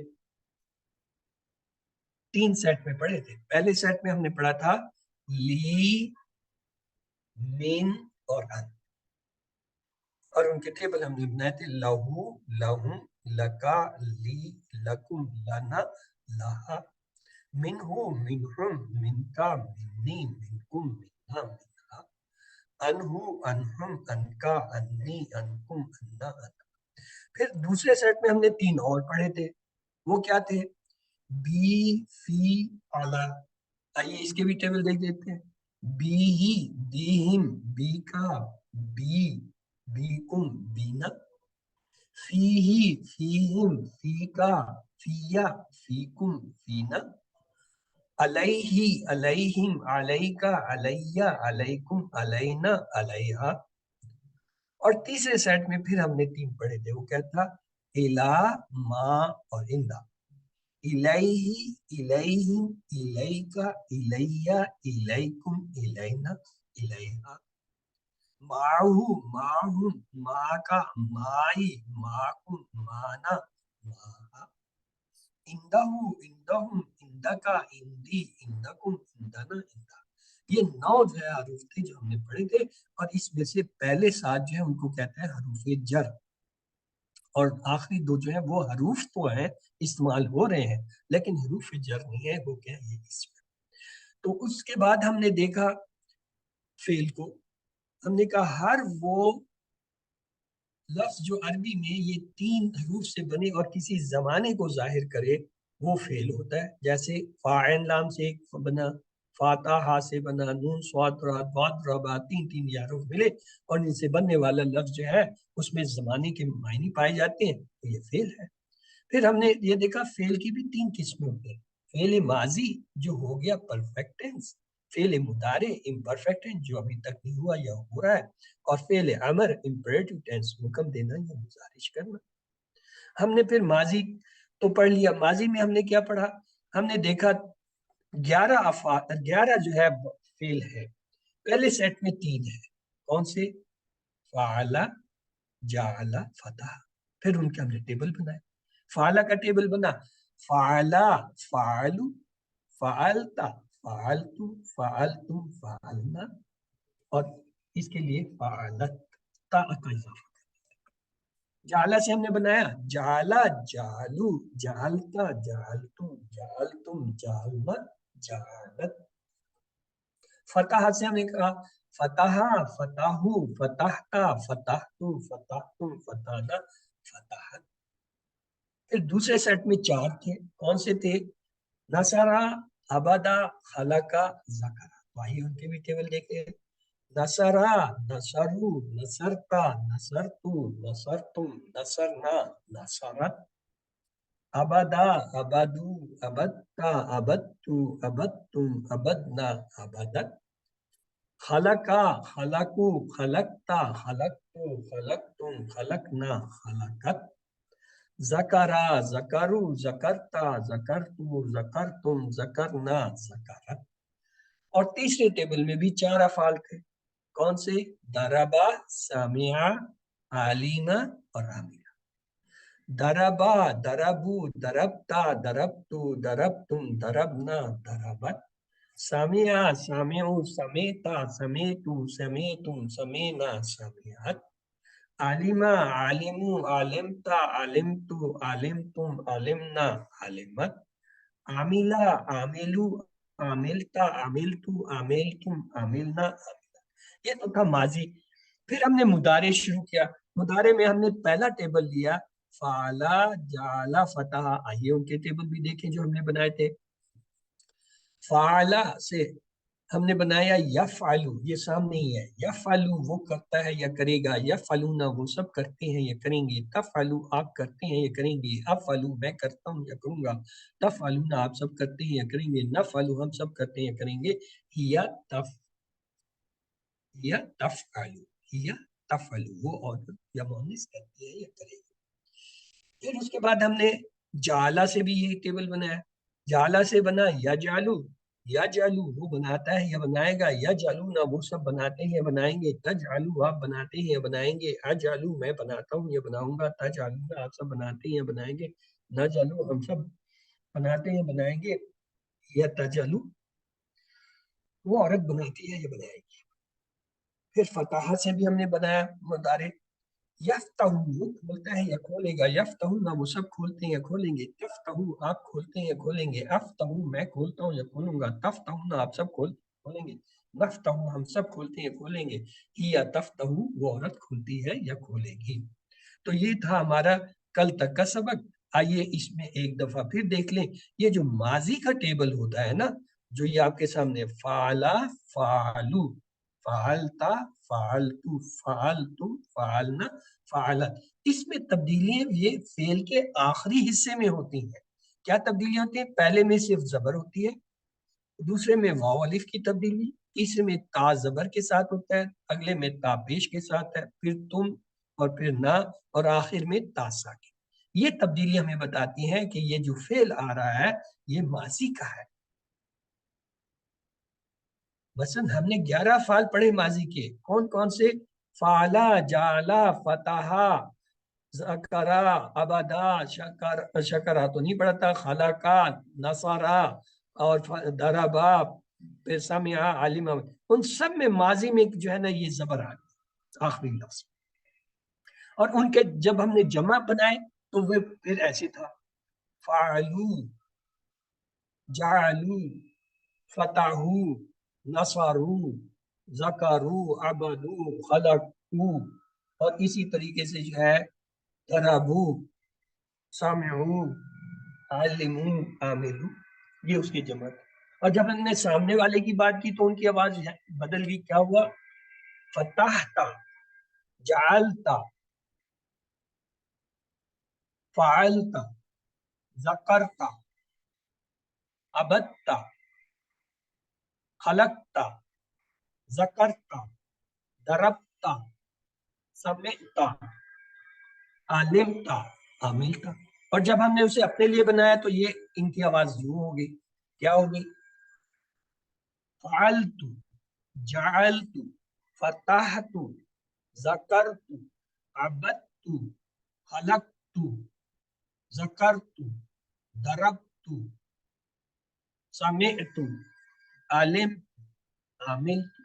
3 سیٹ میں پڑھے تھے۔ پہلے سیٹ میں ہم نے پڑھا تھا لی، من اور ان، اور ان کے ٹیبل ہم نے بنائے تھے لہو، لہم، لکا، لی، لکم، لنا، لہا، منہو، منہم، منکا، منی، منکم، منا، منہا، انہو، انہم، انکا، انی، انکم، انا، انا۔ پھر دوسرے سیٹ میں ہم نے 3 اور پڑھے تھے، وہ کیا تھے؟ بی، فی، علا۔ آئیے اس کے بھی ٹیبل دیکھ دیتے ہیں۔ بی ہی، بیہم، بی کا، بی، بیکم، بینا۔ فی ہی، فیہم، فی کا، فیا، فیکم، فینا۔ علیہ، علیہم، علیکا، علیہ، علیکم، علینا، علیہا۔ اور تیسرے سیٹ میں پھر ہم نے 3 پڑھے تھے، وہ کیا تھا؟ الا، ما اور اندا۔ الیہ، الیہم، الیکا، الیہ، الیکم، الینا، الیہا۔ معہو، معہم، ماکا، مائی، ماکم، مانا، ماہا۔ اندہو، اندہم، اندکا، اندی، اندکم، اندنا، اندہ۔ یہ 9 جو ہے حروف تھے جو ہم نے پڑھے تھے، اور اس میں سے پہلے 7 جو ہے ان کو کہتے ہیں حروف جر، اور آخری 2 جو ہے وہ حروف تو ہیں، استعمال ہو رہے ہیں لیکن حروف جر نہیں ہے، وہ کیا ہے؟ یہ اسم۔ تو اس کے بعد ہم نے دیکھا فعل کو، ہم نے کہا ہر وہ لفظ جو عربی میں یہ 3 حروف سے بنے اور کسی زمانے کو ظاہر کرے وہ فعل ہوتا ہے، جیسے فاعل لام سے ایک بنا، فاتحہ سے بنا، نون صاد را ضاد را با، 3 یہ حروف ملے اور ان سے بننے والا لفظ جو ہے اس میں زمانے کے معنی پائے جاتے ہیں تو یہ فعل ہے۔ پھر ہم نے یہ دیکھا فعل کی بھی 3 قسمیں ہوتے ہیں، فعل ماضی جو ہو گیا پرفیکٹ ٹینس، فعل مضارع امپرفیکٹ ٹینس جو ابھی تک نہیں ہوا یا ہو رہا ہے، اور فعل امر امپریٹو ٹینس حکم دینا یا گزارش کرنا۔ ہم نے پھر ماضی تو پڑھ لیا، ماضی میں ہم نے کیا پڑھا؟ ہم نے دیکھا 11 جو ہے فعل ہے، پہلے سیٹ میں 3 ہے، کون سے؟ فعل، جعل، فتح۔ پھر ان کے ہم نے ٹیبل بنائے، فعل کا ٹیبل بنا، فعلا، فعلو، فعلتا، فعلتو، فعلتم، فعلنا، اور اس کے لیے فعلت، تا کا اضافہ۔ جعلا سے ہم نے بنایا جعلا، جعلو، جعلتا، جعلتم، جعلتم، جعلنا، جعلت۔ فتح سے ہم نے کہا فتح، فتحو، فتحتا، فتحتو، فتحتم، فتحنا، فتحت۔ پھر دوسرے سیٹ میں 4 تھے، کون سے تھے؟ نصرہ، عبدا، خلقہ، ذکرہ۔ وہی ان کے بھی ٹیبل دیکھتے ہیں، نصرہ، نصرو، نصرتا، نصرتو، نصرتم، نصرنا، نصرت۔ عبدا، عبدو، عبدتا، عبدتو، عبدتم، عبدنا، عبدت۔ خلقا، خلقو، خلقتا، خلقتو، خلقتم، خلقنا، خلقت۔ ذکرا ذکرو ذکرتا ذکرتو ذکرتم ذکرنا ذکرت. اور تیسرے ٹیبل میں بھی 4 افعال تھے. کون سے؟ دربا، سامعہ، علیما اور عاملہ. دربا، دربو، دربتا، دربتو، دربتم، دربنا، دربت. سامعہ، سامعو، سمیتا، سمیتو، سمیتم، سمینا، سمیعت. عالمہ، عالمو، عالمتا، عالمتو، عالمتم، عالمنا، عالمت. عاملہ، عاملو، عاملتا، عاملتو، عاملتم، عاملنا، عاملت. یہ تو تھا ماضی. پھر ہم نے مضارع شروع کیا. مضارع میں ہم نے پہلا ٹیبل لیا فعلا، جعلا، فتح. آئیے ان کے ٹیبل بھی دیکھیں جو ہم نے بنائے تھے. فعلا سے ہم نے بنایا یفعلو، یہ سامنے ہی ہے. یفعلو وہ کرتا ہے یا کرے گا. یفعلونا وہ سب کرتے ہیں یا کریں گے. تفعلو آپ کرتے ہیں یا کریں گے. افعلو میں کرتا ہوں یا کروں گا. تفعلونا آپ سب کرتے ہیں یا کریں گے. نفعلو ہم سب کرتے ہیں یا کریں گے. یا تفعلو، یا تفعلو وہ عورت یا مؤنث کرتی ہے یا کرے گی. پھر اس کے بعد ہم نے جعلا سے بھی یہ ٹیبل بنایا. جعلا سے بنا یا جالو. یا جالو وہ بناتا ہے یا بنائے گا. یا جالو نہ وہ سب بناتے ہیں یا بنائیں گے. تجعلو آپ بناتے ہیں یا بنائیں گے. اجعلو میں بناتا ہوں یا بناؤں گا. تجعلو نہ آپ سب بناتے ہیں یا بنائیں گے. نہ جالو ہم سب بناتے ہیں یا بنائیں گے. یا تجعلو وہ عورت بناتی ہے یا بنائے گی. پھر فتح سے بھی ہم نے بنایا مضارع. یفتح وہ کھولتا ہے یا کھولے گا. یفتح نہ وہ سب کھولتے ہیں یا کھولیں گے. تفتح آپ کھولتے ہیں یا کھولیں گے. افتح میں کھولتا ہوں یا کھولوں گا. تفتح نہ آپ سب کھولیں گے. نفتح ہم سب کھولتے ہیں یا کھولیں گے. یا تفتح وہ عورت کھولتی ہے یا کھولے گی. تو یہ تھا ہمارا کل تک کا سبق. آئیے اس میں ایک دفعہ پھر دیکھ لیں. یہ جو ماضی کا ٹیبل ہوتا ہے نا، جو یہ آپ کے سامنے فعلا، فعلو، فعلتا، فعلتو، فعلتم، فعلنا، فعلت، اس میں تبدیلیاں یہ فعل کے آخری حصے میں ہوتی ہیں. کیا تبدیلیاں ہوتی ہیں؟ پہلے میں صرف زبر ہوتی ہے، دوسرے میں واو الف کی تبدیلی، تیسرے میں تا زبر کے ساتھ ہوتا ہے، اگلے میں تا پیش کے ساتھ ہے، پھر تم اور پھر نہ، اور آخر میں تا ساکن. یہ تبدیلی ہمیں بتاتی ہیں کہ یہ جو فعل آ رہا ہے یہ ماضی کا ہے. مثلا ہم نے 11 افعال پڑھے ماضی کے. کون کون سے؟ فعلا، جعلا، فتحا، ذکرا، ابدا، شکرا تو نہیں پڑھتا، خلقا، نصرا اور دربا، پھر سمعا، علما. ان سب میں ماضی میں جو ہے نا یہ زبر آ گئی آخری لفظ. اور ان کے جب ہم نے جمع بنائے تو وہ پھر ایسے تھا فعلو، جعلو، فتحو، نصرو، ذکرو، عبدو، خلقو. اور اسی طریقے سے جو ہے ضربو، سمعو، علمو، عاملو، یہ اس کی جمع. اور جب ہم نے سامنے والے کی بات کی تو ان کی آواز بدل گئی. کیا ہوا؟ فتحتا، جعلتا، فعلتا، ذکرتا، عبدتا، خلقتا، ذکرتا، ضربتا، سمعتا، علمتا، عملتا. اور جب ہم نے اسے اپنے لیے بنایا تو یہ ان کی آواز یوں ہوگی. کیا ہوگی؟ فعلت، جعلت، فتحت، ذکرت، عبدت، خلقت، ذکرت، ضربت، سمعت، علمت، عملت.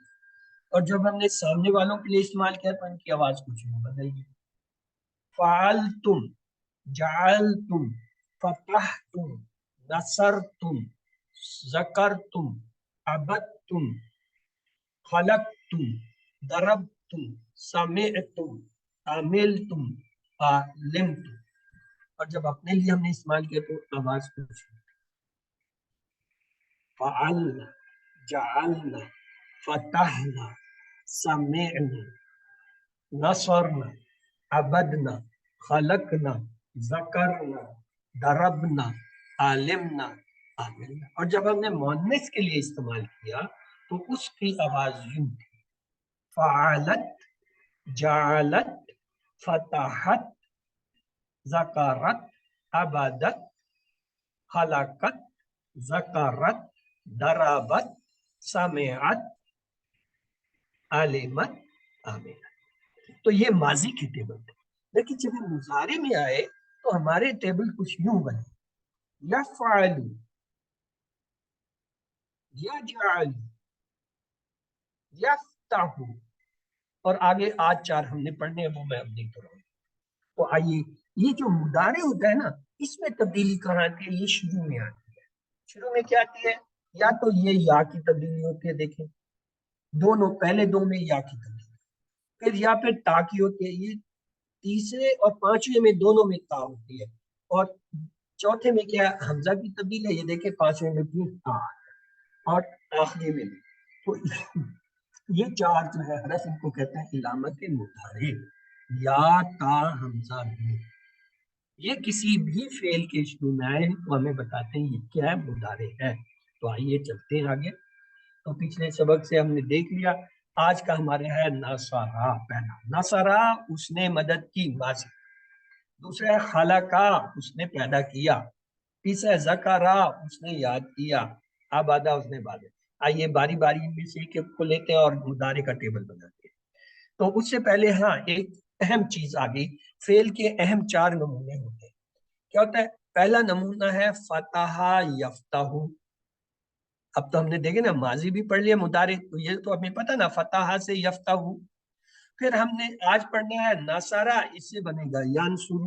اور جب ہم نے سامنے والوں کے لیے استعمال کیا تو ان کی آواز کچھ نہیں بدل گئی. فعلتم، جعلتم، فتحتم، نصرتم، ذکرتم، عبدتم، خلقتم، ضربتم، سمعتم، عملتم، علمتم. اور جب اپنے لیے ہم نے استعمال کیا تو آواز کچھ فعلنا، جعلنا، فتحنا، سمعنا، نصرنا، عبدنا، خلقنا، ذکرنا، ضربنا، علمنا، عملنا. اور جب ہم نے مؤنث کے لیے استعمال کیا تو اس کی آواز یوں تھی فعلت، جعلت، فتحت، ذکرت، عبادت، خلقت، ذکرت، درابت، سمعت، علمت، عملت. تو یہ ماضی کے ٹیبل تھے. لیکن جب ہم مضارع میں آئے تو ہمارے ٹیبل کچھ یوں بنے: یفعل، یجعل، یفتح، اور آگے آج 4 ہم نے پڑھنے ہیں، وہ میں اب نہیں پڑھوں. تو آئیے، یہ جو مضارع ہوتا ہے نا، اس میں تبدیلی کہاں آتی ہے؟ یہ شروع میں آتی ہے. شروع میں کیا آتی ہے؟ یا تو یہ یا کی تبدیلی ہوتی ہے، دیکھیں دونوں، پہلے دو میں یا کی تبدیلی، پھر یا پھر تا کی ہوتی ہے. یہ تیسرے اور پانچویں میں دونوں میں تا ہوتی ہے. اور چوتھے میں کیا ہے؟ حمزہ کی تبدیل ہے. یہ دیکھیں پانچویں میں بھی تا، اور آخری میں بھی. تو یہ 4 جو ہے حرف، ان کو کہتے ہیں علامت مضارع. یا تا حمزہ بھی، یہ کسی بھی فعل کے شروع میں آئے تو ہمیں بتاتے ہیں یہ کیا ہے؟ مضارع ہے. تو آئیے چلتے ہیں آگے. تو پچھلے سبق سے ہم نے دیکھ لیا. آج کا ہمارے ہے نصرہ. پہلا نصرہ، اس نے مدد کی، ماضی. دوسرا ہے خلقہ، اس نے پیدا کیا. تیسرا ہے ذکرہ، اس نے یاد کیا. عبادہ، اس نے عبادت. آئیے باری باری میں سے ایک کو لیتے ہیں اور مضارع کا ٹیبل بناتے ہیں. تو اس سے پہلے ہاں ایک اہم چیز آ گئی. فعل کے اہم 4 نمونے ہوتے ہیں. کیا ہوتا ہے؟ پہلا نمونہ ہے فتح یفتح. اب تو ہم نے دیکھے نا، ماضی بھی پڑھ لیا، مضارع تو یہ تو ہمیں پتہ نا، فتح سے یفتح. پھر ہم نے آج پڑھنا ہے نصرہ، اس سے بنے گا ینصر.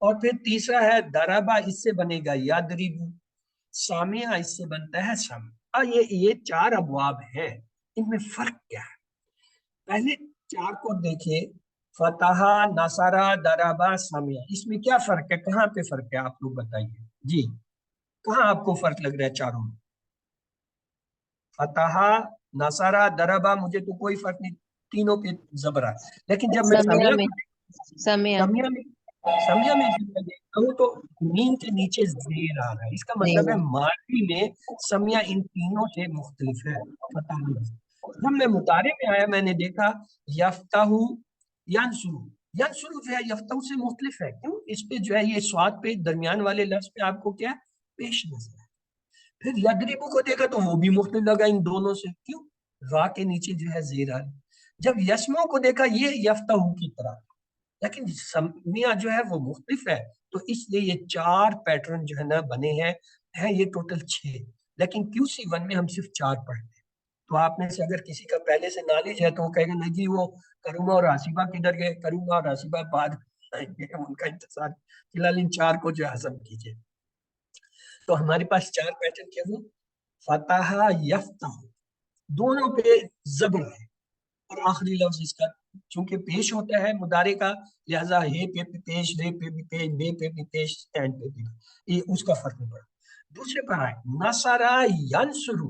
اور پھر تیسرا ہے دربا، اس سے بنے گا یضرب. سامعہ، اس سے بنتا ہے سمع. یہ 4 ابواب ہیں. ان میں فرق کیا ہے؟ پہلے 4 کو دیکھیں، فتح، نصرہ، دربا، سمع. اس میں کیا فرق ہے؟ کہاں پہ فرق ہے؟ آپ لوگ بتائیے جی، کہاں آپ کو فرق لگ رہا ہے چاروں میں؟ فتح، نصرہ، دربا، مجھے تو کوئی فرق نہیں، تینوں پہ زبر ہے. لیکن جب میں سمیہ میں سمیہ سمیہ میں سمیہ میں جب میں دیکھتا ہوں تو میم کے نیچے زیر آ رہا ہے. اس کا مطلب ہے ماضی میں سمیہ ان تینوں سے مختلف ہے. فتح، جب میں مضارع میں آیا، میں نے دیکھا یفتح، ینصر. ینصر جو ہے یفتح سے مختلف ہے. کیوں؟ اس پہ جو ہے یہ سواد پہ درمیان والے لفظ پہ آپ کو کیا پیش نظر ہے. پھر یضرب کو دیکھا تو وہ بھی مختلف لگا ان دونوں سے. کیوں؟ را کے نیچے جو ہے زیر آ رہا. جب یسمع کو دیکھا، یہ یفتح کی طرح، لیکن سمیہ جو ہے وہ مختلف ہے. تو اس لیے یہ 4 پیٹرن جو ہے نا بنے ہیں یہ ٹوٹل 6. لیکن QC1 میں ہم صرف 4 پڑھتے ہیں. تو آپ میں سے اگر کسی کا پہلے سے نالج ہے تو وہ کہے گا نہیں جی وہ کرومہ اور آصفہ کدھر گئے؟ کرومہ اور آصفہ بعد ان کا انتظار، فی الحال ان 4 کو جو ہے ہضم کیجیے. تو ہمارے پاس 4 پیٹرن کیا ہوئے؟ فتح، یفتح، دونوں پہ زبر ہے. اور آخری لفظ اس کا چونکہ پیش ہوتا ہے مضارع کا، لہذا ہے پہ بھی پیش، رے پہ بھی پیش، بے پہ بھی پیش، اینڈ پہ بھی. یہ اس کا فرق نہیں پڑا. دوسرے پر آئے نصرہ ینصر،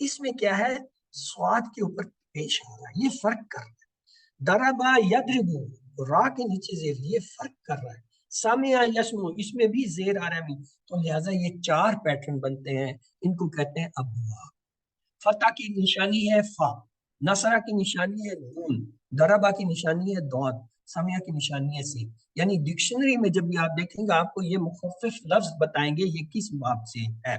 اس میں کیا ہے؟ سواد کے اوپر پیش آ رہا ہے، یہ فرق کر رہا ہے. دربا یضرب، را کے نیچے زیر، یہ فرق کر رہا ہے. سامع یسمع، اس میں بھی زیر آ رہا ہے. تو لہذا یہ 4 پیٹرن بنتے ہیں. ان کو کہتے ہیں ابواب. فتح کی نشانی ہے فا، نصرہ کی نشانی ہے نون، دربا کی نشانی ہے ضاد، سمیہ کی نشانی ہے سین. یعنی ڈکشنری میں جب بھی آپ دیکھیں گے آپ کو یہ مخفف لفظ بتائیں گے یہ کس باب سے ہے.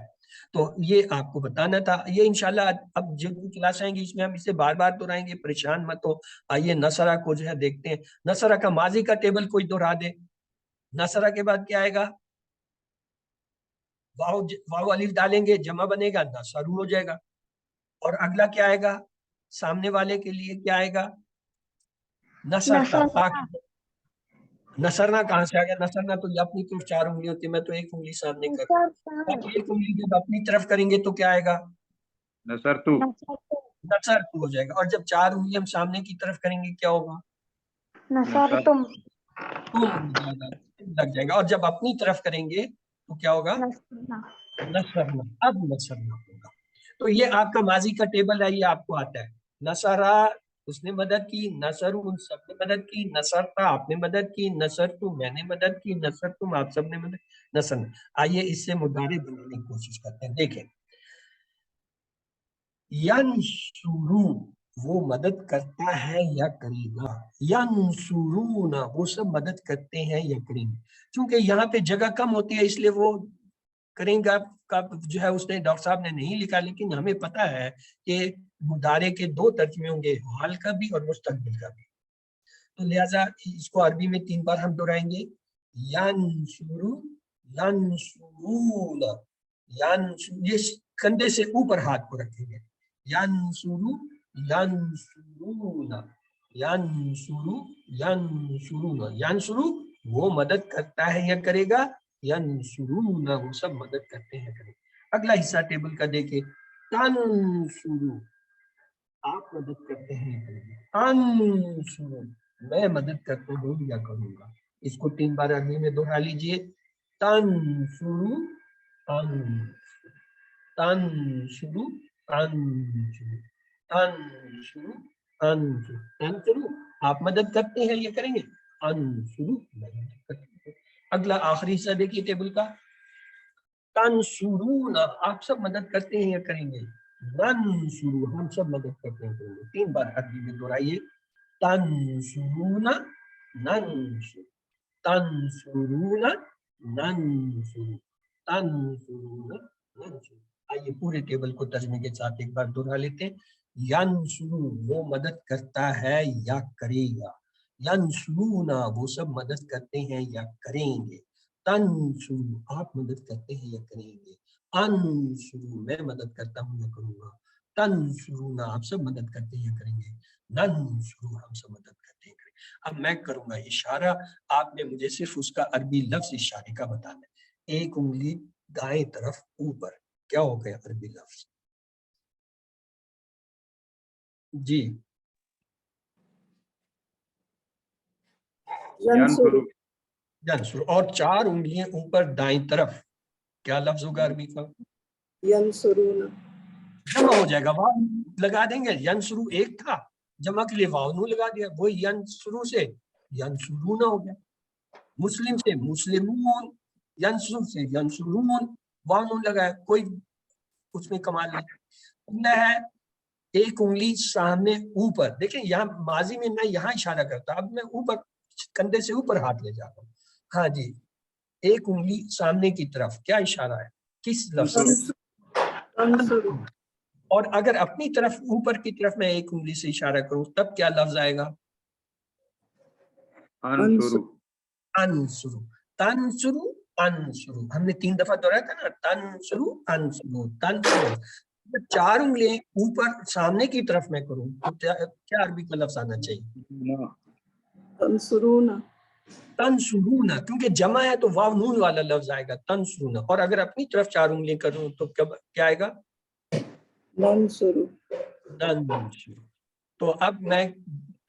تو یہ آپ کو بتانا تھا. یہ انشاءاللہ اب جو کلاس آئیں گی اس میں ہم اسے بار بار دہرائیں گے، پریشان مت ہو. آئیے نصرہ کو جو ہے دیکھتے ہیں. نصرہ کا ماضی کا ٹیبل کوئی دہرا دے. نصرہ کے بعد کیا آئے گا؟ واو الف ڈالیں گے، جمع بنے گا، نصر ہو جائے گا. اور اگلا کیا آئے گا؟ سامنے والے کے لیے کیا آئے گا؟ نصرتا. نصرنا کہاں سے آ گیا؟ نصرنا تو یہ اپنی طرف 4 انگلی ہوتی ہے، میں تو ایک انگلی سامنے کر رہا ہوں. باقی ایک انگلی جب اپنی طرف کریں گے تو کیا آئے گا؟ نصرتو. نصرتو ہو جائے گا. اور جب 4 انگلی ہم سامنے کی طرف کریں گے کیا ہوگا؟ نصرتم. لگ جائے گا. اور جب اپنی طرف کریں گے تو کیا ہوگا؟ نصرنا. اب نصرنا ہوگا. تو یہ آپ کا ماضی کا ٹیبل ہے، یہ آپ کو آتا ہے. نصرہ، اس نے مدد کی. نصر، ان سب نے مدد کی. نصرتا، آپ نے مدد کی. نصرتو، میں نے مدد کی. نصرتم، آپ سب نے مدد. نصر. آئیے اس سے مضارع بنانے کی کوشش کرتے ہیں. دیکھیں ینشرو، وہ مدد کرتا ہے یا کرے گا. ینصرون وہ سب مدد کرتے ہیں یا کریں گے. چونکہ یہاں پہ جگہ کم ہوتی ہے اس لیے وہ کریں گا کا جو ہے اس نے ڈاکٹر صاحب نے نہیں لکھا، لیکن ہمیں پتا ہے کہ مضارع کے دو ترجمے ہوں گے، حال کا بھی اور مستقبل کا بھی. تو لہٰذا اس کو عربی میں 3 بار ہم دہرائیں گے. ینصرو ینصرون یہ کندھے سے اوپر ہاتھ کو رکھیں گے. ینصرو ینصرون ینصرو ینصرون ینصرو وہ مدد کرتا ہے یا کرے گا، ینصرون وہ سب مدد کرتے ہیں کرے. اگلا حصہ ٹیبل کا دیکھیں. تنصرو آپ مدد کرتے ہیں یا کریں گے. انصرو میں مدد کرتا ہوں یا کروں گا. اس کو 3 بار عربی میں دہرا لیجئے. تنصرو تنصرو انصرو تنصرو انصرو تنصرو آپ مدد کرتے ہیں یا کریں گے. انصرو میں مدد کرتے ہیں. اگلا آخری حصہ دیکھیے ٹیبل کا. تنصرون آپ سب مدد کرتے ہیں یا کریں گے. ننصرو ہم سب مدد کرتے ہیں کریں گے. 3 بار عربی میں دہرائیے. تنصرون ننصر تنصرون ننصر تنصرون ننصر. آئیے پورے ٹیبل کو ترجمے کے ساتھ ایک بار دہرا لیتے ہیں. ینصرو وہ مدد کرتا ہے یا کرے گا. ینصرون وہ سب مدد کرتے ہیں یا کریں گے. تنصرو آپ مدد کرتے ہیں یا کریں گے. انصرو میں مدد کرتا ہوں یا کروں گا. تنصرون آپ سب مدد کرتے ہیں یا کریں گے. ننصرو ہم سب مدد کرتے ہیں کریں گے. اب میں کروں گا اشارہ، آپ نے مجھے صرف اس کا عربی لفظ اشارے کا بتانا ہے. ایک انگلی دائیں طرف اوپر، کیا ہو گیا عربی لفظ؟ جی ینصرو ینصرو. اور 4 انگلیاں اوپر دائیں طرف، کیا لفظ ہوگا عربی کا؟ ینصرون جمع ہو جائے گا، واو لگا دیں گے. ینصرو ایک تھا، جمع کے لیے واو نون لگا دیا، وہ ینصرو سے ینصرون ہو گیا. مسلم سے مسلمون، ینصر سے ینصرون، واو نون لگایا، کوئی اس میں کمال نہیں. سننا ہے ایک انگلی سامنے اوپر. دیکھیں یہاں ماضی میں میں یہاں اشارہ کرتا، اب میں اوپر کندھے سے اوپر ہاتھ لے جاتا ہوں. ہاں جی، ایک انگلی سامنے کی طرف، کیا اشارہ ہے؟ کس لفظ سے؟ ینصرو اور اگر اپنی طرف اوپر کی طرف میں ایک انگلی سے اشارہ کروں تب کیا لفظ آئے گا؟ انصرو انصرو. تنصرو انصرو ہم نے 3 دفعہ دہرایا تھا نا. تنصرو انصرو تنصرو. 4 انگلیاں اوپر سامنے کی طرف میں کروں تو کیا عربی کا لفظ آنا چاہیے؟ تنصرون تنصرون، کیونکہ جمع ہے تو واو نون والا لفظ آئے گا تنصرون. اور اگر اپنی طرف 4 انگلیاں کروں تو کیا آئے گا؟ ننصرو ننصرو. تو اب میں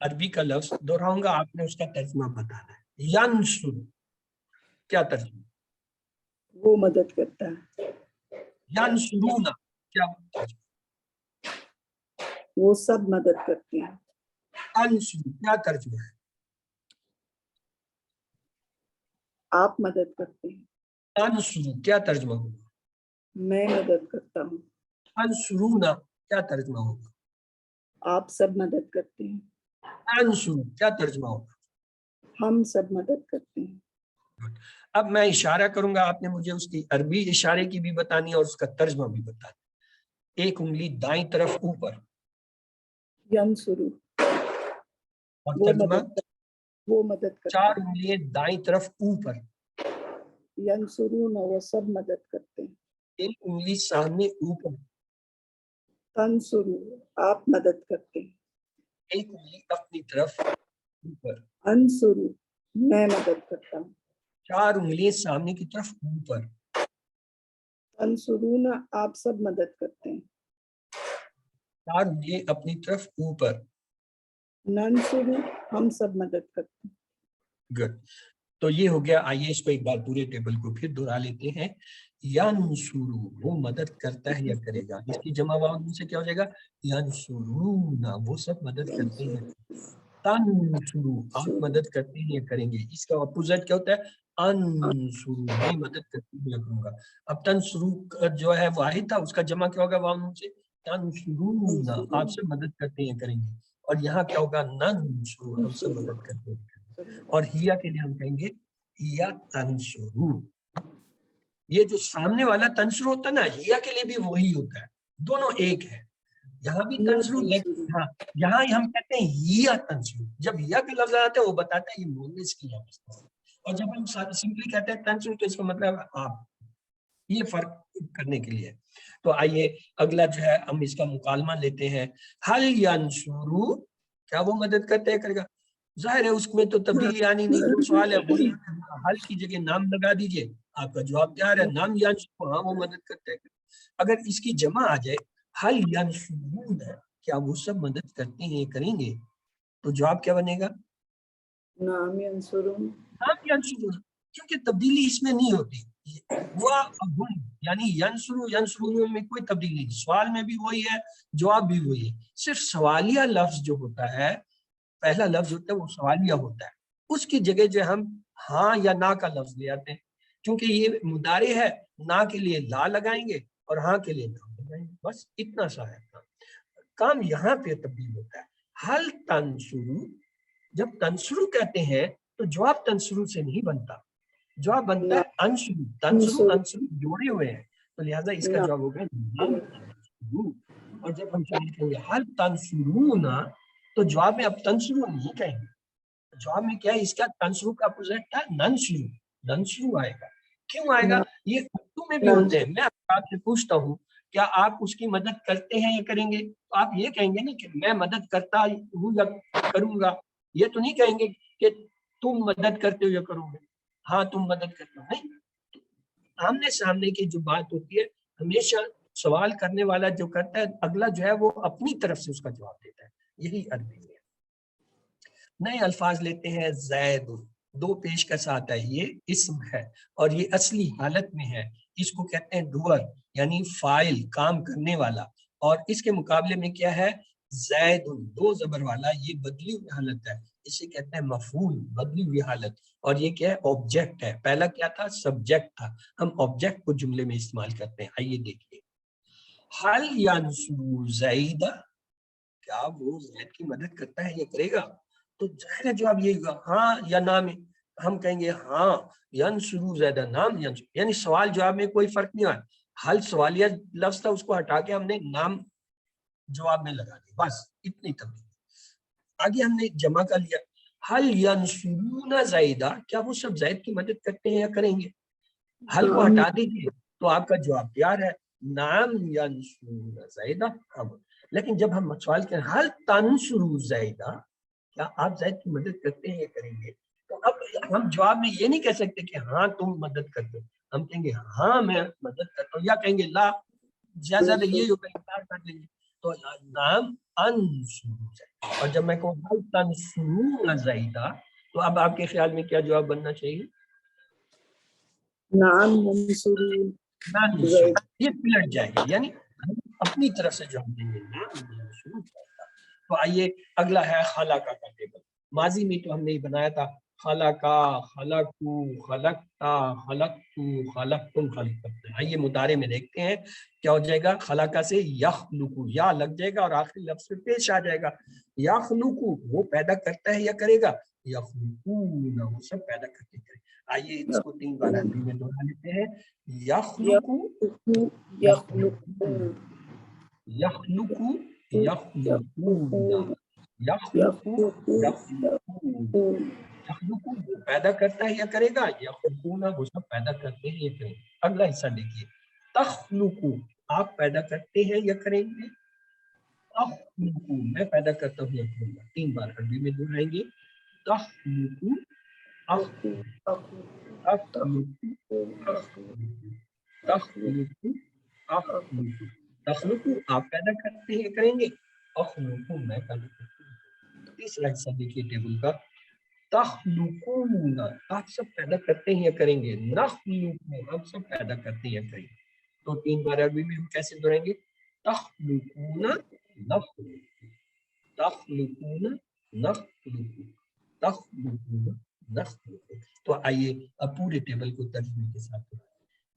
عربی کا لفظ دہراؤں گا، آپ نے اس کا ترجمہ بتانا ہے. ینصرو کیا ترجمہ؟ وہ مدد کرتا ہے. ینصرون کیا ترجمہ؟ وہ سب مدد کرتے ہیں. انصرو کیا ترجمہ ہے؟ آپ مدد کرتے ہیں. انصرو کیا ترجمہ ہوگا؟ میں مدد کرتا ہوں. انصرون کیا ترجمہ ہوگا؟ آپ سب مدد کرتے ہیں. انصرو کیا ترجمہ ہوگا؟ ہم سب مدد کرتے ہیں. اب میں اشارہ کروں گا، آپ نے مجھے اس کی عربی اشارے کی بھی بتانی اور اس کا ترجمہ بھی بتانا. ایک انگلی دائیں طرف اوپر ینصرو اور وہ ترجمہ مدد کرتا 4 ہے. انگلیاں دائیں طرف اوپر. ینصرون وہ سب مدد کرتے ہیں. ایک انگلی سامنے اوپر، تنصرو آپ مدد کرتے ہیں. ایک انگلی اپنی طرف اوپر. انصرو میں مدد کرتا ہوں. 4 انگلیاں سامنے کی طرف اوپر. تنصرون آپ سب مدد کرتے ہیں. 4 انگلیاں اپنی طرف اوپر. ننصرو ہم سب مدد کرتے ہیں. گڈ. تو یہ ہو گیا. آئیے اس کو ایک بار پورے ٹیبل کو پھر دہرا لیتے ہیں. ینصرو وہ مدد کرتا ہے یا کرے گا. اس کی جمع واو سے کیا ہو جائے گا؟ ینصرون وہ سب مدد کرتے ہیں. تنصرو آپ مدد کرتے ہیں یا کریں گے. اس کا اپوزٹ کیا ہوتا ہے؟ انصرو میں مدد کرتے ہیں یا کروں گا. اب تنصرو جو ہے واحد تھا، اس کا جمع کیا ہوگا واو سے؟ تنصرون آپ سب مدد کرتے ہیں کریں گے، اور یہاں کیا ہوگا ننصر ہم سب مدد کرتے ہیں، اور ہیا کے لیے ہم کہیں گے ہیا تنصرون. یہ جو سامنے والا تنصر ہوتا ہے نا، ہیا کے لیے بھی وہی ہوتا ہے، دونوں ایک ہے. یہاں بھی تنصر، لیکن ہاں یہاں ہم کہتے ہیں ہیا تنصر. جب ہیا کا لفظ آتا ہے وہ بتاتا ہے یہ مونس کی لفظ ہے، اور جب ہم سمپلی کہتے ہیں تنصر تو اس کا مطلب آپ، یہ فرق کرنے کے لیے. تو آئیے اگلا جو ہے ہم اس کا مکالمہ لیتے ہیں. حل ینصرو، کیا وہ مدد کرتے ہیں کرے گا؟ ظاہر ہے اس میں تو تبدیلی آنی نہیں، جو سوال ہے وہی حل کی جگہ نام لگا دیجئے، آپ کا جواب تیار ہے. نام ینصرو، ہاں وہ مدد کرتے ہیں. اگر اس کی جمع آ جائے حل ینصرون، کیا وہ سب مدد کرتے ہیں کریں گے، تو جواب کیا بنے گا؟ نعم ینصرون. نام ینصرون، کیونکہ تبدیلی اس میں نہیں ہوتی. وہ یعنی ینصرو ینصرون میں کوئی تبدیلی نہیں، سوال میں بھی وہی ہے جواب بھی وہی ہے. صرف سوالیہ لفظ جو ہوتا ہے، پہلا لفظ ہوتا ہے وہ سوالیہ ہوتا ہے، اس کی جگہ جو ہم ہاں یا نہ کا لفظ لے آتے ہیں، کیونکہ یہ مضارع ہے. نہ کے لیے لا لگائیں گے اور ہاں کے لیے نہ لگائیں گے، بس اتنا سا ہے کام. یہاں پہ تبدیل ہوتا ہے. حل تنصرو، جب تنصرو کہتے ہیں تو جواب تنصرو سے نہیں بنتا، جواب بنتا ہے انصرو. تنصرو انصرو جوڑے ہوئے ہیں، تو لہٰذا اس کا جواب ہوگا نعم تنصرو. اور جب ہم کہیں گے حل تنصرون، تو جواب میں اب تنصرو نہیں کہیں گے، جواب میں کیا ہے اس کا تنصرو کا اپوزٹ ہے ننصرو. ننصرو آئے گا. کیوں آئے گا؟ یہ اردو میں بھی ہوتے ہیں. میں آپ سے پوچھتا ہوں کیا آپ اس کی مدد کرتے ہیں یا کریں گے؟ تو آپ یہ کہیں گے نا کہ میں مدد کرتا ہوں یا کروں گا، یہ تو نہیں کہیں گے کہ تم مدد کرتے ہو یا کرو گے. ہاں تم مدد کرتے ہو، نہیں. آمنے سامنے کی جو بات ہوتی ہے ہمیشہ سوال کرنے والا جو کرتا ہے، اگلا جو ہے وہ اپنی طرف سے اس کا جواب دیتا ہے. یہی عربی میں. نئے الفاظ لیتے ہیں. زید، دو پیش کا ساتھ ہے، یہ اسم ہے اور یہ اصلی حالت میں ہے. اس کو کہتے ہیں ڈوئر، یعنی فاعل، کام کرنے والا. اور اس کے مقابلے میں کیا ہے؟ زید، دو زبر والا، یہ بدلی ہوئی حالت ہے، اسے کہتے ہیں مفعول، بدلی ہوئی حالت. اور یہ کیا ہے؟ آبجیکٹ ہے. پہلا کیا تھا؟ سبجیکٹ تھا. ہم آبجیکٹ کو جملے میں استعمال کرتے ہیں. آئیے دیکھیے. حل ینصر زید، کیا وہ زید کی مدد کرتا ہے یا کرے گا؟ تو ظاہر ہے جواب یہ ہوگا ہاں یا نہ میں. ہم کہیں گے ہاں ینصرو زید، نام ینصر، یعنی سوال جواب میں کوئی فرق نہیں آیا. حل سوالیہ لفظ تھا، اس کو ہٹا کے ہم نے نام جواب میں لگا دیا، بس اتنی تبدیلی. آگے ہم نے جمع کا لیا. حل ینصرون زیدہ، کیا وہ سب زید کی مدد کرتے ہیں یا کریں گے؟ حل کو ہٹا دیجیے تو آپ کا جواب تیار ہے، نعم ینصرون زیدہ. لیکن جب ہم سوال کریں حل تنصرو زیدہ، کیا آپ زید کی مدد کرتے ہیں یا کریں گے، تو اب ہم جواب میں یہ نہیں کہہ سکتے کہ ہاں تم مدد کرتے ہو. ہم کہیں گے ہاں میں مدد کرتا ہوں، یا کہیں گے لا، زیادہ یہ ہوگا انکار کر دیں گے. تو نعم انصرو زیدہ. اور جب میں کہوں حل تنصرون زیدہ، تو اب آپ کے خیال میں کیا جواب بننا چاہیے؟ نعم ینصرون. یہ پلٹ جائے گا، یعنی ہم اپنی طرف سے جو ہم دیں گے نام شروع کرتا. تو آئیے اگلا ہے خلقہ کا ٹیبل. ماضی میں تو ہم نے بنایا تھا خلقہ، خلقتو، خلقتا، خلقتو، خلقتم، خلقتم. آئیے مضارع میں دیکھتے ہیں کیا ہو جائے گا. خلقہ سے یخلقو، یا لگ جائے گا اور آخری لفظ پہ پیش آ جائے گا. یخلقو، وہ پیدا کرتا ہے یا کرے گا. یخلقون، وہ سب پیدا کرتے ہیں. آئیے اس کو 3 بار عربی میں دوہرا لیتے ہیں. یخلقو، یخلقون. یخلقو، یخلقون، یخلقو، یخلقون. یخلقو وہ پیدا کرتا ہے یا کرے گا. یخلقون وہ سب پیدا کرتے ہیں یا کریں گے. اگلا حصہ دیکھیے. تخلقو، آپ پیدا کرتے ہیں یا کریں گے. تخلقو، میں پیدا کرتا ہوں یا کروں گا. 3 بار عربی میں دہرائیں گے. تخلقو، تخلقو آپ پیدا کرتے ہیں کریں گے. اخلقو میں پیدا کرتا ہوں. تیسرا حصہ دیکھیے ٹیبل کا. تخلقون آپ سب پیدا کرتے ہیں یا کریں گے. نخلقو ہم سب پیدا کرتے ہیں یا کریں گے. تو 3 بار عربی میں ہم کیسے دہرائیں گے. تخلقون نخلقو، تخلقون نخلقو، تخلقون نخلقو. تو آئیے اب پورے ٹیبل کو ترجمے کے ساتھ.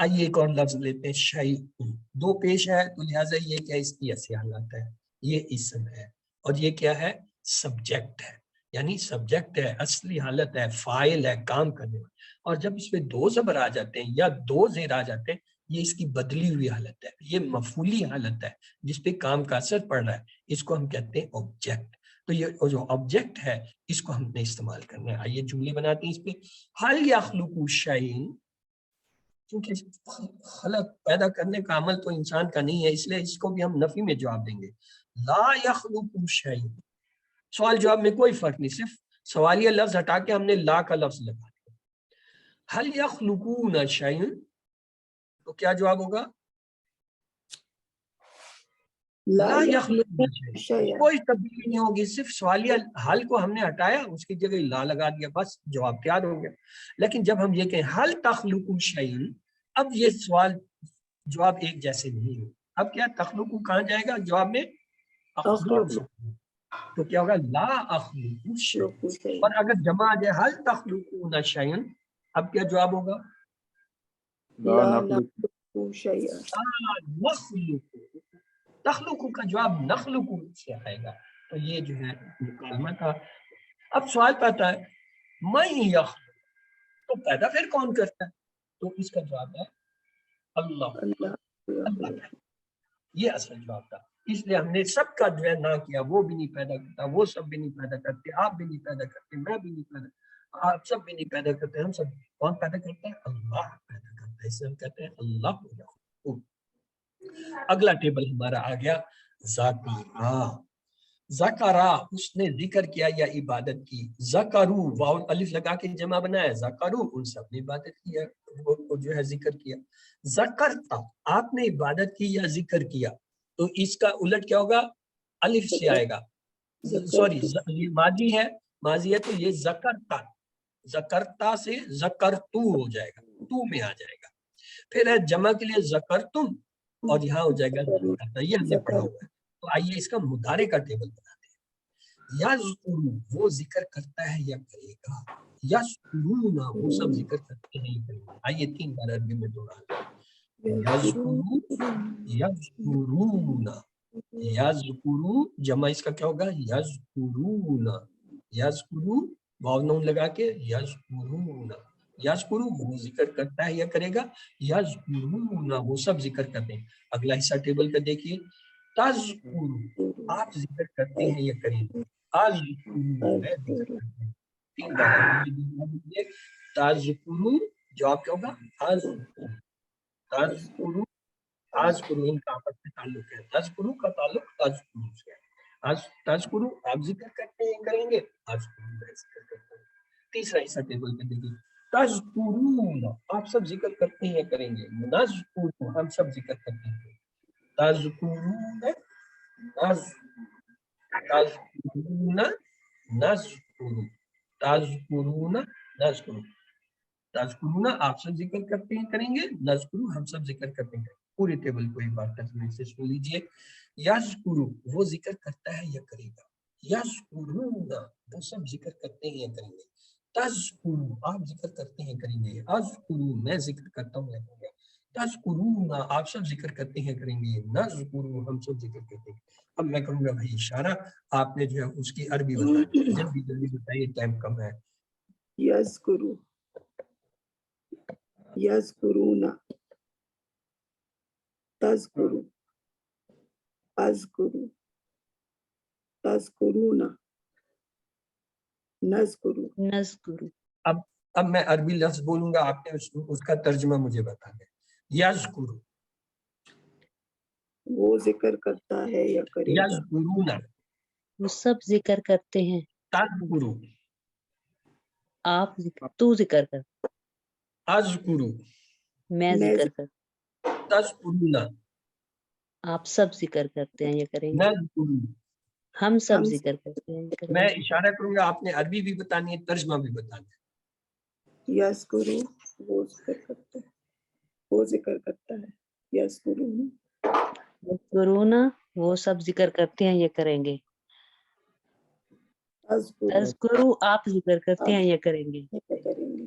آئیے ایک اور لفظ لیتے ہیں شیء، دو پیش ہے تو لہٰذا یہ کیا اس کی ایسی حالت ہے، یہ اسم ہے اور یہ کیا ہے سبجیکٹ ہے، یعنی سبجیکٹ ہے، اصلی حالت ہے، فاعل ہے، کام کرنے والا۔ اور جب اس میں دو زبر آ جاتے ہیں یا دو زیر آ جاتے ہیں، یہ اس کی بدلی ہوئی حالت ہے، یہ مفعولی حالت ہے جس پہ کام کا اثر پڑ رہا ہے، اس کو ہم کہتے ہیں آبجیکٹ۔ تو یہ جو آبجیکٹ ہے اس کو ہم نے استعمال کرنا ہے۔ آئیے جملے بناتے ہیں اس پہ۔ حل یخلق شیء، کیونکہ خلق پیدا کرنے کا عمل تو انسان کا نہیں ہے، اس لیے اس کو بھی ہم نفی میں جواب دیں گے، لا یخلق شیء۔ سوال جواب میں کوئی فرق نہیں، صرف سوالیہ لفظ ہٹا کے ہم نے لا کا لفظ لگا دیا۔ حل یخلقون شیء، تو کیا جواب ہوگا؟ لا یخلقون شیء، شیء۔ کوئی تبدیلی نہیں ہوگی، صرف سوالیہ حل کو ہم نے ہٹایا، اس کی جگہ لا لگا دیا، بس جواب تیار ہو گیا۔ لیکن جب ہم یہ کہیں حل تخلق شیء، اب یہ سوال جواب ایک جیسے نہیں ہو، اب کیا تخلق کہاں جائے گا جواب میں؟ اخلق، تو کیا ہوگا لا اخلق شیء۔ اور اگر جمع آ جائے حل تخلقون شیء، اب کیا جواب ہوگا؟ لا نخلق شیئا۔ نخلق، تخلق کا جواب نخلق سے آئے گا، تو یہ جو ہے مکالمہ کا۔ اب سوال پاتا ہے من یخلق، تو پیدا پھر کون کرتا ہے؟ تو اس کا جواب ہے اللہ، اللہ اللہ، یہ اصل جواب تھا۔ اس لیے ہم نے سب کا جو ہے نہ کیا، وہ بھی نہیں پیدا کرتا، وہ سب بھی نہیں پیدا کرتے، آپ بھی نہیں پیدا کرتے، میں بھی نہیں پیدا، آپ سب بھی نہیں پیدا کرتے، ہم سب، کون پیدا کرتا ہے؟ اللہ پیدا کرتا ہے، اسے ہم کہتے ہیں اللہ یخلق۔ اگلا ٹیبل ہمارا آ گیا ذکرا، ذکرا اس نے ذکر کیا یا عبادت کی، ذکرو واو الف لگا کے جمع بنایا، ذکرو ان سب نے عبادت کیا، وہ جو ہے ذکر کیا۔ ذکرتا آپ نے عبادت کی یا ذکر کیا، تو اس کا الٹ کیا ہوگا؟ الف سے آئے گا، سوری یہ ماضی ہے، ماضی ہے تو یہ ذکرتا، ذکرتا سے ذکرتو ہو جائے گا، تو میں آ جائے گا۔ پھر ہے جمع کے لیے ذکرتم، اور یہاں ہو جائے گا ذکرتا، یہ ہم نے پڑھا ہوا ہے۔ تو آئیے اس کا مضارع کا ٹیبل بناتے ہیں۔ یذکر وہ ذکر کرتا ہے یا کرے گا، یذکرون وہ سب ذکر کرتے ہیں یا کریں گے۔ آئیے 3 بار عربی میں دوہراتے ہیں، یذکرون، یذکرون، یذکرون، جمع اس کا کیا ہوگا؟ یذکرون، یذکرون واو نون لگا کے یذکرون، یذکرو وہ ذکر کرتا ہے یا کرے گا، یذکرون وہ سب ذکر کرتے ہیں۔ اگلا حصہ ٹیبل کا دیکھیے، تذکر آپ ذکر کرتے ہیں یا کریں گے، اذکر میں ذکر کرتے ہیں۔ 3 بار تذکر، جواب کیا ہوگا؟ اذکر، تذکر، اذکر ان کا آپس میں تعلق ہے، تذکر کا تعلق تذکر سے ہے، تذکر آپ ذکر کرتے ہیں کریں گے، اذکر میں ذکر کرتا ہوں۔ تیسرا حصہ ٹیبل پہ دیکھیے، تذکرون آپ سب ذکر کرتے ہیں کریں گے، نذکر ہم سب ذکر کرتے ہیں، تذکرون تذکرون نذکر، تذکرون نذکر، تذکرون آپ سب ذکر کرتے ہیں کریں گے، نذکر ہم سب ذکر کرتے ہیں۔ پورے ٹیبل کو ایک بار ترجمے سے سن لیجئے، یذکر وہ ذکر کرتا ہے یا کرے گا، یذکرون وہ سب ذکر کرتے ہیں یا کریں گے، تذکر آپ ذکر کرتے ہیں کریں گے، اذکر میں ذکر کرتا ہوں یا کروں گا، تذکرون آپ سب ذکر کرتے ہیں کریں گے، نذکر ہم سب ذکر کرتے ہیں۔ اب میں کروں گا بھائی اشارہ، آپ نے جو ہے اس کی عربی بتانی ہے، جلدی جلدی بتائیے، ٹائم کم ہے۔ یذکرو، یذکرون، تذکرو، اذکرو، تذکرون، نذکرو۔ نذکر، اب میں عربی لفظ بولوں گا، آپ نے اس کا ترجمہ مجھے بتا دیں۔ یذکر، وہ ذکر کرتا ہے یا کرے گا، یذکرون، وہ سب ذکر کرتے ہیں، تذکر، آپ ذکر، تو ذکر کر، اذکر، میں میں ذکر کر، تذکرون، آپ سب ذکر کرتے ہیں یا کریں گے، نذکر۔ ہم سب ہم ذکر کرتے ہیں یا کریں میں گے۔ اشارہ کروں گا، آپ نے عربی بھی بتانی ہے، ترجمہ بھی بتانا ہے۔ یذکرو وہ ذکر کرتا ہے، وہ ذکر کرتا ہے، یذکرون، یذکرون وہ سب ذکر کرتے ہیں یا کریں گے، تذکرو تذکرو آپ ذکر کرتے ہیں یا کریں گے۔ کریں گے۔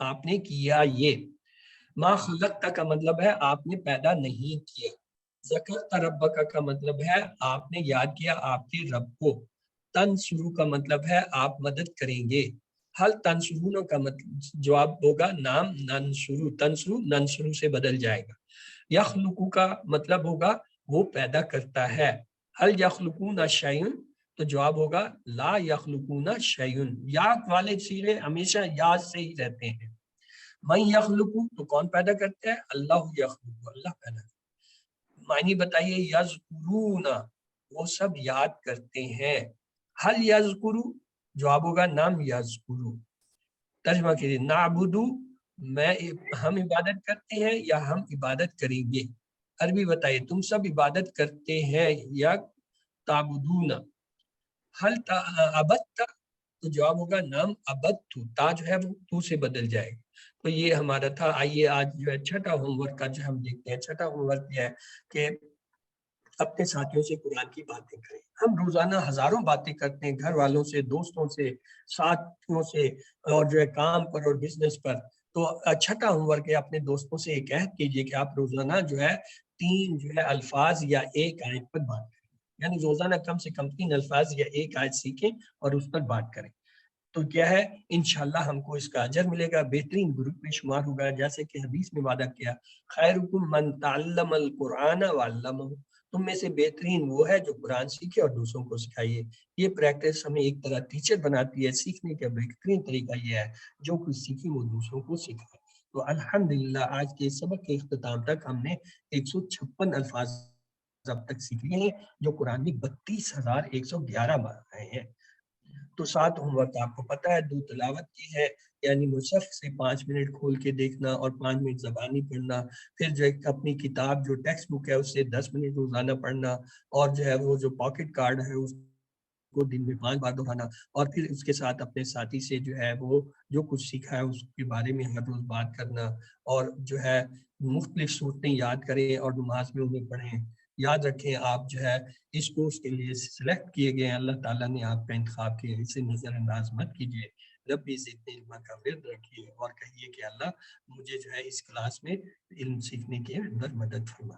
آپ نے کیا یہ. ما خلقت کا مطلب ہے آپ نے پیدا نہیں کیا. ذکرت ربک کا مطلب ہے آپ نے یاد کیا آپ کے رب کو. تنصرو کا مطلب ہے آپ مدد کریں گے. حل تنصرون کا مطلب جواب ہوگا نام ننصرو. تنصرو ننصرو سے بدل جائے گا. یخلقو کا مطلب ہوگا وہ پیدا کرتا ہے. حل یخلقون شیئن تو جواب ہوگا لا یخلقون شیئن. یا والے صیغے ہمیشہ یا سے ہی رہتے ہیں. من یخلقو تو کون پیدا کرتا ہے؟ اللہ یخلقو اللہ پیدا کرتا ہے. معنی بتائیے. یذکرون وہ سب یاد کرتے ہیں. حل یذکرو جواب ہوگا نام یذکرو. ترجمہ کیجیے. نعبدو ہم عبادت کرتے ہیں یا ہم عبادت کریں گے. عربی بتائیے تم سب عبادت کرتے ہیں یا تعبدون. حل عبدت تو جواب ہوگا نام عبدت. تا جو ہے وہ تو سے بدل جائے گا. تو یہ ہمارا تھا. آئیے آج جو ہے چھٹا ہوم ورک کا جو ہم دیکھتے ہیں. چھٹا ہوم ورک یہ ہے کہ اپنے ساتھیوں سے قرآن کی باتیں کریں. ہم روزانہ ہزاروں باتیں کرتے ہیں گھر والوں سے, دوستوں سے, ساتھیوں سے, اور جو ہے کام پر اور بزنس پر. تو چھٹا ہوم ورک ہے اپنے دوستوں سے ایک عہد کیجیے کہ آپ روزانہ جو ہے 3 جو ہے الفاظ یا ایک آیت پر بات کریں. یعنی روزانہ کم سے کم 3 الفاظ یا ایک آیت سیکھیں اور اس پر بات کریں. تو کیا ہے انشاءاللہ ہم کو اس کا اجر ملے گا, بہترین گروپ میں شمار ہوگا. جیسے کہ حدیث میں وعدہ کیا خیرکم من تعلم القرآن وعلمہ. تم میں سے بہترین وہ ہے جو قرآن سیکھے اور دوسروں کو سکھائیے. یہ پریکٹس ہمیں ایک طرح ٹیچر بناتی ہے. سیکھنے کا بہترین طریقہ یہ ہے جو کچھ سیکھی وہ دوسروں کو سکھائے. تو الحمدللہ آج کے سبق کے اختتام تک ہم نے 156 الفاظ اب تک سیکھ لیے ہیں جو قرآن میں 32,111 بار آئے ہیں. تو 7 ہوم ورک آپ کو پتہ ہے. 2 تلاوت کی ہے یعنی مصحف سے 5 منٹ کھول کے دیکھنا اور 5 منٹ زبانی پڑھنا. پھر جو ایک اپنی کتاب جو ٹیکسٹ بک ہے اس سے 10 منٹ روزانہ پڑھنا. اور جو ہے وہ جو پاکٹ کارڈ ہے اس کو دن میں 5 بار دہرانا. اور پھر اس کے ساتھ اپنے ساتھی سے جو ہے وہ جو کچھ سیکھا ہے اس کے بارے میں ہر روز بات کرنا. اور جو ہے مختلف صورتیں یاد کریں اور نماز میں انہیں پڑھیں. یاد رکھیں آپ جو ہے اس کورس کے لیے سلیکٹ کیے گئے ہیں. اللہ تعالیٰ نے آپ کا انتخاب کیا ہے, اسے نظر انداز مت کیجیے. ربی زدنی علما کا ورد رکھیے اور کہیے کہ اللہ مجھے جو ہے اس کلاس میں علم سیکھنے کے اندر مدد فرما.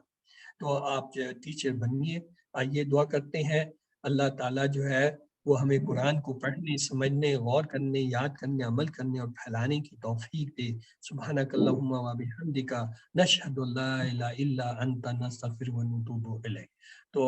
تو آپ جو ہے ٹیچر بنیے. آئیے دعا کرتے ہیں اللہ تعالیٰ جو ہے وہ ہمیں قرآن کو پڑھنے, سمجھنے, غور کرنے, یاد کرنے, عمل کرنے اور پھیلانے کی توفیق دے. سبحانک اللہم و بحمدک نشہد لا الہ الا انت نستغفرک و نتوب الیک. تو